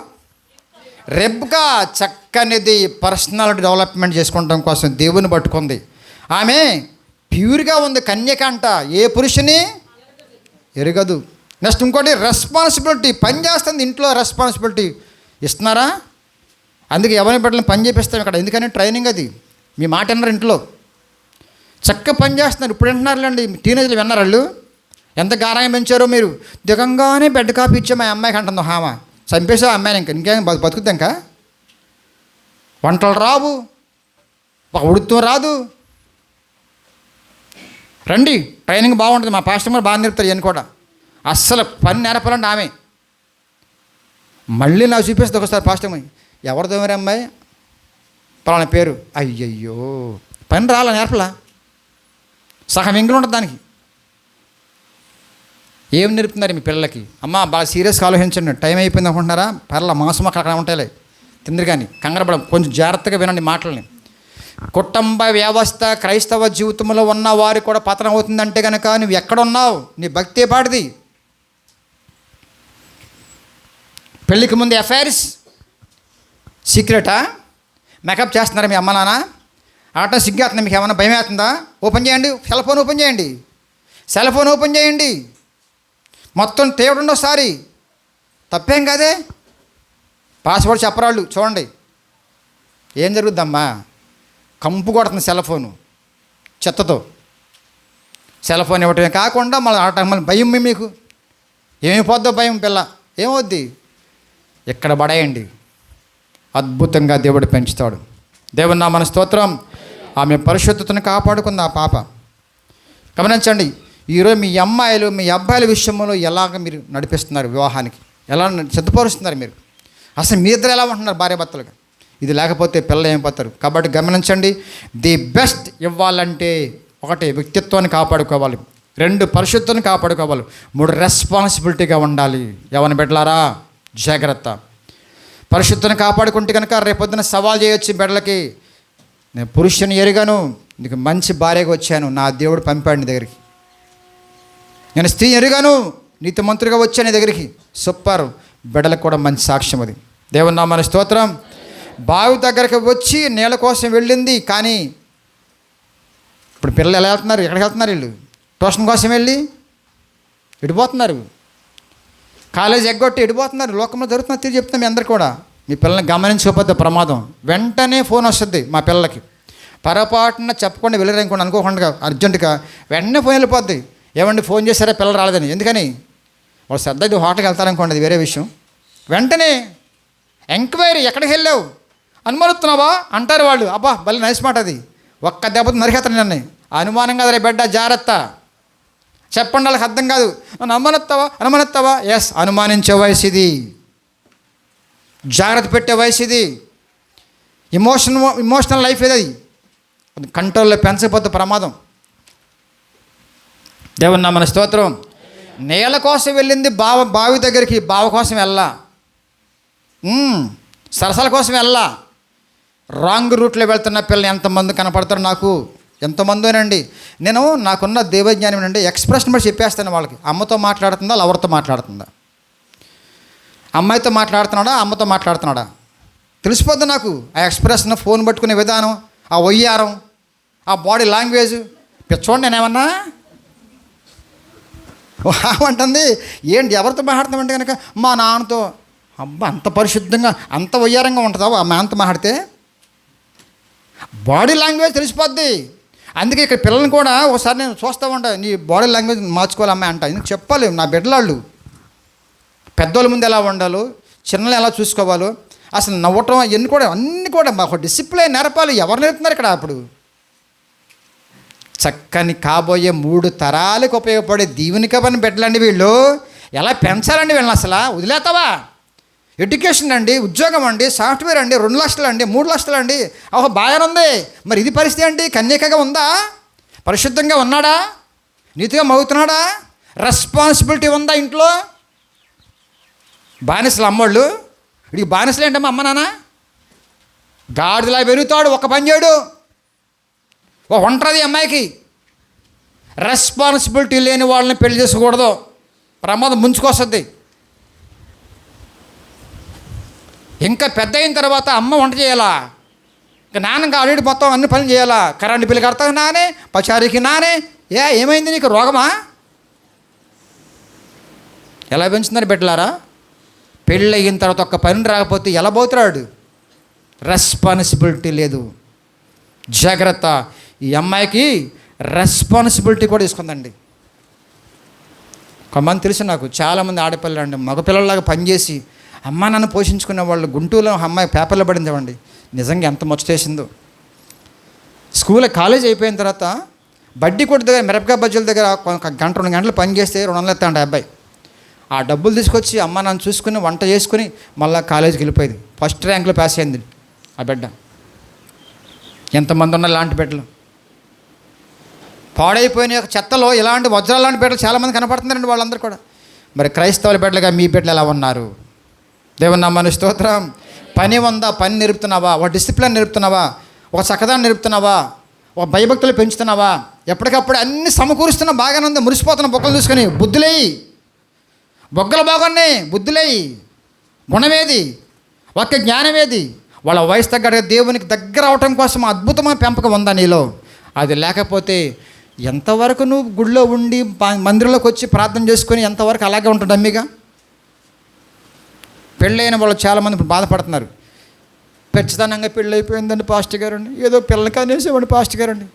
రెబ్కా. చక్కనిది, పర్సనాలిటీ డెవలప్మెంట్ చేసుకోవడం కోసం దేవుని పట్టుకుంది. ఆమె ప్యూర్గా ఉంది, కన్యక అంట, ఏ పురుషుని ఎరగదు. నెక్స్ట్ ఇంకోటి రెస్పాన్సిబిలిటీ. పని చేస్తుంది ఇంట్లో, రెస్పాన్సిబిలిటీ ఇస్తున్నారా? అందుకే ఎవరి బిడ్డలను పని చేపిస్తాం ఇక్కడ. ఎందుకని ట్రైనింగ్ అది. మీ మాట విన్నారు ఇంట్లో, చక్కగా పని చేస్తున్నారు. ఇప్పుడు వింటున్నారులేండి, టీనేజ్లు విన్నారు వాళ్ళు. ఎంత గారాయం పెంచారో మీరు. దిగంగానే బెడ్ కాపీ ఇచ్చే మా అమ్మాయికి అంటుందో, హామా చంపేసావు అమ్మాయిని, ఇంకేం బతుకుద్ది. ఇంకా వంటలు రావు, ఒక ఉడుతూ రాదు. రండి, ట్రైనింగ్ బాగుంటుంది. మా పాస్టర్ గారు బాగా నేర్పుతారు. ఈయన కూడా అస్సలు పని నేర్పాలంటే ఆమె. మళ్ళీ నాకు చూపిస్తుంది ఒకసారి పాస్టర్. ఎవరిదో మరి అమ్మాయి, పలానా పేరు. అయ్యయ్యో, పని రాలా, నేర్పలా, సగం ఎంగిలి ఉంటుంది దానికి. ఏం నేర్పుతున్నారు మీ పిల్లలకి? అమ్మ బాగా సీరియస్గా ఆలోచించండి. టైం అయిపోయింది అనుకుంటున్నారా? పర్లా, మాంసం అక్కడ ఉంటాయిలే, తిందరు కానీ కంగారపడ. కొంచెం జాగ్రత్తగా వినండి మాటలని. కుటుంబ వ్యవస్థ క్రైస్తవ జీవితంలో ఉన్న వారు కూడా పతనం అవుతుందంటే కనుక నువ్వు ఎక్కడున్నావు, నీ భక్తి పాటిది. పెళ్ళికి ముందు అఫైర్స్ సీక్రెటా? మేకప్ చేస్తున్నారా మీ అమ్మ నాన్న? ఆట సిగ్గేస్తుందా? మీకు ఏమన్నా భయం అవుతుందా? ఓపెన్ చేయండి, సెల్ ఫోన్ ఓపెన్ చేయండి, మొత్తం తేవడండి ఒకసారి. తప్పేం కాదే. పాస్వర్డ్ చెప్పరాళ్ళు చూడండి. ఏం జరుగుద్దమ్మా? కంపు కొడుతుంది సెల్ ఫోను చెత్తతో. సెల్ ఫోన్ ఇవ్వటమే కాకుండా మళ్ళీ భయం. మీకు ఏమైపోద్దో భయం. పిల్ల ఏమవుద్ది? ఇక్కడ పడేయండి, అద్భుతంగా దేవుడు పెంచుతాడు. దేవుని నామమున స్తోత్రం. ఆమె పరిశుద్ధతను కాపాడుకుంది ఆ పాప. గమనించండి, ఈరోజు మీ అమ్మాయిలు మీ అబ్బాయిల విషయంలో ఎలాగ మీరు నడిపిస్తున్నారు, వివాహానికి ఎలా సిద్ధపరుస్తున్నారు మీరు? అసలు మీ ఇద్దరు ఎలా ఉంటున్నారు భార్యాభర్తలుగా? ఇది లేకపోతే పిల్లలు ఏమైపోతారు. కాబట్టి గమనించండి, ది బెస్ట్ ఇవ్వాలంటే ఒకటి వ్యక్తిత్వాన్ని కాపాడుకోవాలి, 2 పరిశుద్ధతను కాపాడుకోవాలి, 3 రెస్పాన్సిబిలిటీగా ఉండాలి. ఎవరిని బిడ్డలారా జాగ్రత్త. పరిశుద్ధతను కాపాడుకుంటే కనుక రేపొద్దున సవాల్ చేయొచ్చు బిడ్డలకి, నేను పురుషుని ఎరుగను, నీకు మంచి భార్యగా వచ్చాను, నా దేవుడు పంపాడు నీ దగ్గరికి. నేను స్త్రీ ఎరుగాను, నీతిమంతుడిగా వచ్చాను నీ దగ్గరికి. సూపర్. బిడ్డలకు కూడా మంచి సాక్ష్యం అది. దేవుని నామమున స్తోత్రం. బావి దగ్గరికి వచ్చి నీళ్ళ కోసం వెళ్ళింది, కానీ ఇప్పుడు పిల్లలు ఎలా వెళ్తున్నారు? ఎక్కడికి వెళ్తున్నారు? వీళ్ళు ట్యూషన్ కోసం వెళ్ళి ఎడిపోతున్నారు, కాలేజ్ ఎగ్గొట్టి ఎడిపోతున్నారు. లోకంలో జరుగుతున్న తీరు చెప్తున్నాం మీ అందరు కూడా. మీ పిల్లల్ని గమనించకపోతే ప్రమాదం. వెంటనే ఫోన్ వస్తుంది మా పిల్లలకి. పొరపాటున చెప్పకుండా వెళ్ళారనుకోండి, అనుకోకుండా అర్జెంటుగా వెంటనే ఫోన్ వెళ్ళిపోద్ది. ఏమండి ఫోన్ చేశారా పిల్లలు రాలేదని. ఎందుకని? వాళ్ళు శ్రద్ధ హోటల్కి వెళ్తారనుకోండి, అది వేరే విషయం. వెంటనే ఎంక్వైరీ, ఎక్కడికి వెళ్ళావు, అనుమానిస్తున్నావా అంటారు వాళ్ళు. అబ్బా భలే నైస్ మాట అది. ఒక్క దెబ్బతో నరికేస్తాను నన్ను. అనుమానం కదా రే బిడ్డ, జాగ్రత్త. చెప్పండి వాళ్ళకి అర్థం కాదు. నన్ను అనుమానిస్తావా? ఎస్, అనుమానించే వయసు ఇది, జాగ్రత్త పెట్టే వయసు ఇది, ఇమోషనల్ లైఫ్ ఇది. అది కంట్రోల్లో పెంచకపోతే ప్రమాదం. దేవుని నామమున స్తోత్రం. నేల కోసం వెళ్ళింది బావి దగ్గరికి, బావి కోసం వెళ్ళా, సరసాల కోసం వెళ్ళా. రాంగ్ రూట్లో వెళ్తున్న పిల్లలు ఎంతమంది కనపడతారు నాకు, ఎంతమందోనండి. నేను నాకున్న దేవజ్ఞానం అండి, ఎక్స్ప్రెషన్ బట్టి చెప్పేస్తాను వాళ్ళకి. అమ్మతో మాట్లాడుతుందా, లవర్తో మాట్లాడుతుందా, అమ్మాయితో మాట్లాడుతున్నాడా, అమ్మతో మాట్లాడుతున్నాడా తెలిసిపోద్ది నాకు. ఆ ఎక్స్ప్రెషన్, ఫోన్ పట్టుకునే విధానం, ఆ వయ్యారం, ఆ బాడీ లాంగ్వేజ్. చూడండి, నేనేమన్నా ఏమంటుంది, ఏంటి ఎవరితో మాట్లాడుతామంటే కనుక మా నాన్నతో. అబ్బా అంత పరిశుద్ధంగా అంత వయ్యారంగా ఉంటుందా ఆ నాన్నతో మాట్లాడితే? బాడీ లాంగ్వేజ్ తెలిసిపోద్ది. అందుకే ఇక్కడ పిల్లల్ని కూడా ఒకసారి నేను చూస్తూ ఉంటాను, నీ బాడీ లాంగ్వేజ్ మార్చుకోవాలి అమ్మాయి అంట. ఎందుకు చెప్పాలి, నా బిడ్డలాళ్ళు పెద్దోళ్ళ ముందు ఎలా ఉండాలో, చిన్నలు ఎలా చూసుకోవాలో, అసలు నవ్వటం అన్నీ కూడా మాకు డిసిప్లిన్ నేర్పాలి. ఎవరు నేర్పుతున్నారు ఇక్కడ? అప్పుడు చక్కని కాబోయే 3 తరాలకు ఉపయోగపడే దీవెనికమైన బిడ్డలండి వీళ్ళు. ఎలా పెంచాలండి వీళ్ళని? అసలు వదిలేతావా? ఎడ్యుకేషన్ అండి, ఉద్యోగం అండి, సాఫ్ట్వేర్ అండి, 2 లక్షలు అండి, 3 లక్షలు అండి. ఓహో బాగానే ఉంది. మరి ఇది పరిస్థితి అండి. కన్యకగా ఉందా? పరిశుద్ధంగా ఉన్నాడా? నీతిగా మగుతున్నాడా? రెస్పాన్సిబిలిటీ ఉందా ఇంట్లో? బానిసలు అమ్మోళ్ళు, వీడికి బానిసలు ఏంటమ్మా అమ్మ నాన్న? గాడిదలా పెరుగుతాడు, ఒక్క పని చేయడు. ఓ ఒంటరిది అమ్మాయికి. రెస్పాన్సిబిలిటీ లేని వాళ్ళని పెళ్లి చేసుకోకూడదు, ప్రమాదం ముంచుకొస్తుంది. ఇంకా పెద్ద అయిన తర్వాత అమ్మ వంట చేయాలా, ఇంకా నాన్నగా ఆల్రెడీ మొత్తం అన్ని పనులు చేయాలా. కరెంటు బిల్లు కడతావు నానే, పచారీకి నానే. ఏమైంది నీకు, రోగమా? ఎలా పెంచుతున్నారు బిడ్డలారా? పెళ్ళి అయిన తర్వాత ఒక్క పని రాకపోతే ఎలా పోతున్నాడు? రెస్పాన్సిబిలిటీ లేదు. జాగ్రత్త. ఈ అమ్మాయికి రెస్పాన్సిబిలిటీ కూడా తీసుకుందండి. కొంతమంది తెలుసు నాకు, చాలామంది ఆడపిల్లలు అండి మగపిల్లలాగా పనిచేసి అమ్మ నన్ను పోషించుకునే వాళ్ళు. గుంటూరులో అమ్మాయి పేపర్లో పడిందండి, నిజంగా ఎంత ముచ్చటేసిందో. కాలేజ్ అయిపోయిన తర్వాత బడ్డీ కొట్టు దగ్గర మిరపకాయ బజ్జీల దగ్గర 1 గంట 2 గంటలు పని చేస్తే 200 ఎత్తాడు అబ్బాయి. ఆ డబ్బులు తీసుకొచ్చి అమ్మ నన్ను చూసుకుని వంట చేసుకుని మళ్ళీ కాలేజీకి వెళ్ళిపోయింది. ఫస్ట్ ర్యాంక్లో పాస్ అయింది ఆ బిడ్డ. ఎంతమంది ఉన్నారు ఇలాంటి బిడ్డలు? పాడైపోయిన చెత్తలో ఇలాంటి వజ్రాలు లాంటి బిడ్డలు చాలామంది కనపడుతున్నారండి వాళ్ళందరూ కూడా. మరి క్రైస్తవుల బిడ్డలుగా మీ బిడ్డలు ఎలా ఉన్నారు? దేవుని నామమున స్తోత్రం. పని ఉందా? పని నేర్పుతున్నావా? ఒక డిసిప్లిన్ నేర్పుతున్నావా? ఒక చక్కదాన్ని నేర్పుతున్నావా? ఒక భయభక్తులు పెంచుతున్నావా? ఎప్పటికప్పుడు అన్ని సమకూరుస్తున్నావు, బాగానే ఉంది. మురిసిపోతున్న బొక్కలు చూసుకొని బుద్ధులేయి, బొగ్గలు బాగున్నాయి, బుద్ధులేయి. గుణమేది? ఒక్క జ్ఞానమేది? వాళ్ళ వయసు తగ్గ దేవునికి దగ్గర అవటం కోసం అద్భుతమైన పెంపకం ఉందా నీలో? అది లేకపోతే ఎంతవరకు నువ్వు గుడిలో ఉండి మందిరంలోకి వచ్చి ప్రార్థన చేసుకొని ఎంతవరకు అలాగే ఉంటుంది అమ్మిగా? పెళ్ళైన వాళ్ళు చాలామంది ఇప్పుడు బాధపడుతున్నారు. ఖచ్చితంగా పెళ్ళి అయిపోయిందండి పాస్టర్ గారండి, ఏదో పిల్లలకి అనేసేవాడు పాస్టర్ గారండి.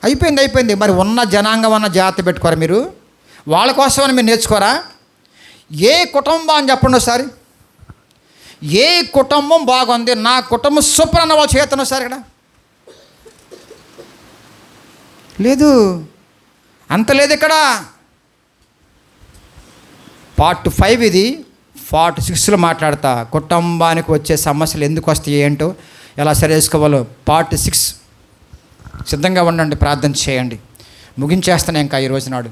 అయిపోయింది. మరి ఉన్న జనాంగం అన్న జాగ్రత్త పెట్టుకోరా మీరు? వాళ్ళ కోసమని మీరు నేర్చుకోరా? ఏ కుటుంబం అని చెప్పండి ఒకసారి. ఏ కుటుంబం బాగుంది, నా కుటుంబం సూపర్ అన్న వాళ్ళు చేతను ఒకసారి ఇక్కడ. లేదు, అంత లేదు ఇక్కడ. పార్ట్ 5 ఇది. పార్ట్ 6లో మాట్లాడతా కుటుంబానికి వచ్చే సమస్యలు ఎందుకు వస్తాయి ఏంటో, ఎలా సరి చేసుకోవాలో. పార్ట్ 6 సిద్ధంగా ఉండండి, ప్రార్థన చేయండి. ముగించేస్తాను ఇంకా ఈ రోజు నాడు.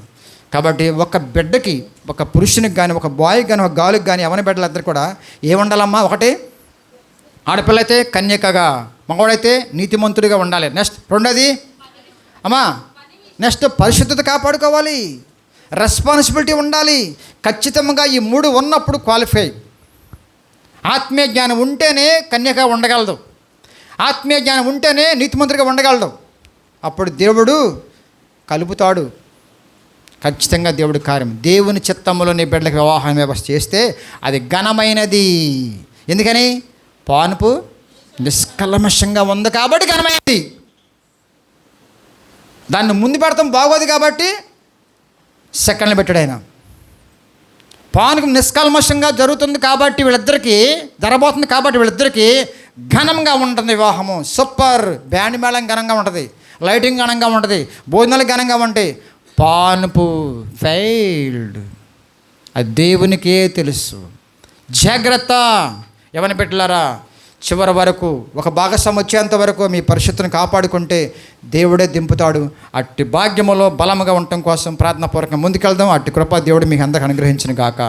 కాబట్టి ఒక బిడ్డకి, ఒక పురుషునికి కానీ, ఒక బాయ్కి కానీ, ఒక గాలికి కానీ, ఎవరి బిడ్డలందరూ కూడా ఏముండాలమ్మా? ఒకటి, ఆడపిల్ల అయితే కన్యకగా, మగవాడైతే నీతిమంతుడిగా ఉండాలి. నెక్స్ట్ రెండోది అమ్మా, నెక్స్ట్ పరిశుద్ధత కాపాడుకోవాలి, రెస్పాన్సిబిలిటీ ఉండాలి. ఖచ్చితంగా ఈ 3 ఉన్నప్పుడు క్వాలిఫై. ఆత్మీయ జ్ఞానం ఉంటేనే కన్యగా ఉండగలదు, ఆత్మీయ జ్ఞానం ఉంటేనే నీతిమంతుడిగా ఉండగలదు. అప్పుడు దేవుడు కలుపుతాడు. ఖచ్చితంగా దేవుడి కార్యం. దేవుని చిత్తంలో నీ బిడ్డలకు వివాహం వ్యవస్థ చేస్తే అది ఘనమైనది. ఎందుకని? పానుపు నిష్కల్మషంగా ఉంది కాబట్టి ఘనమైనది. దాన్ని ముందు పెడతాం బాగోదు కాబట్టి సెకండ్లు పెట్టాడు ఆయన. పానుపు నిష్కల్మషంగా జరుగుతుంది కాబట్టి వీళ్ళిద్దరికీ జరగబోతుంది కాబట్టి వీళ్ళిద్దరికీ ఘనంగా ఉంటుంది వివాహము. సూపర్. బ్యాండ్ మేళం ఘనంగా ఉంటుంది, లైటింగ్ ఘనంగా ఉంటుంది, భోజనాలు ఘనంగా ఉంటాయి. పానుపు ఫెయిల్డ్. అది దేవునికే తెలుసు. జాగ్రత్త ఎవరిని పెట్టారా? చివరి వరకు ఒక భాగస్వామి వచ్చేంత వరకు మీ పరిశుద్ధిని కాపాడుకుంటే దేవుడే దింపుతాడు. అట్టి భాగ్యములో బలముగా ఉండటం కోసం ప్రార్థనాపూర్వకంగా ముందుకెళ్దాం. అట్టి కృప దేవుడు మీకు అందరికి అనుగ్రహించును గాక.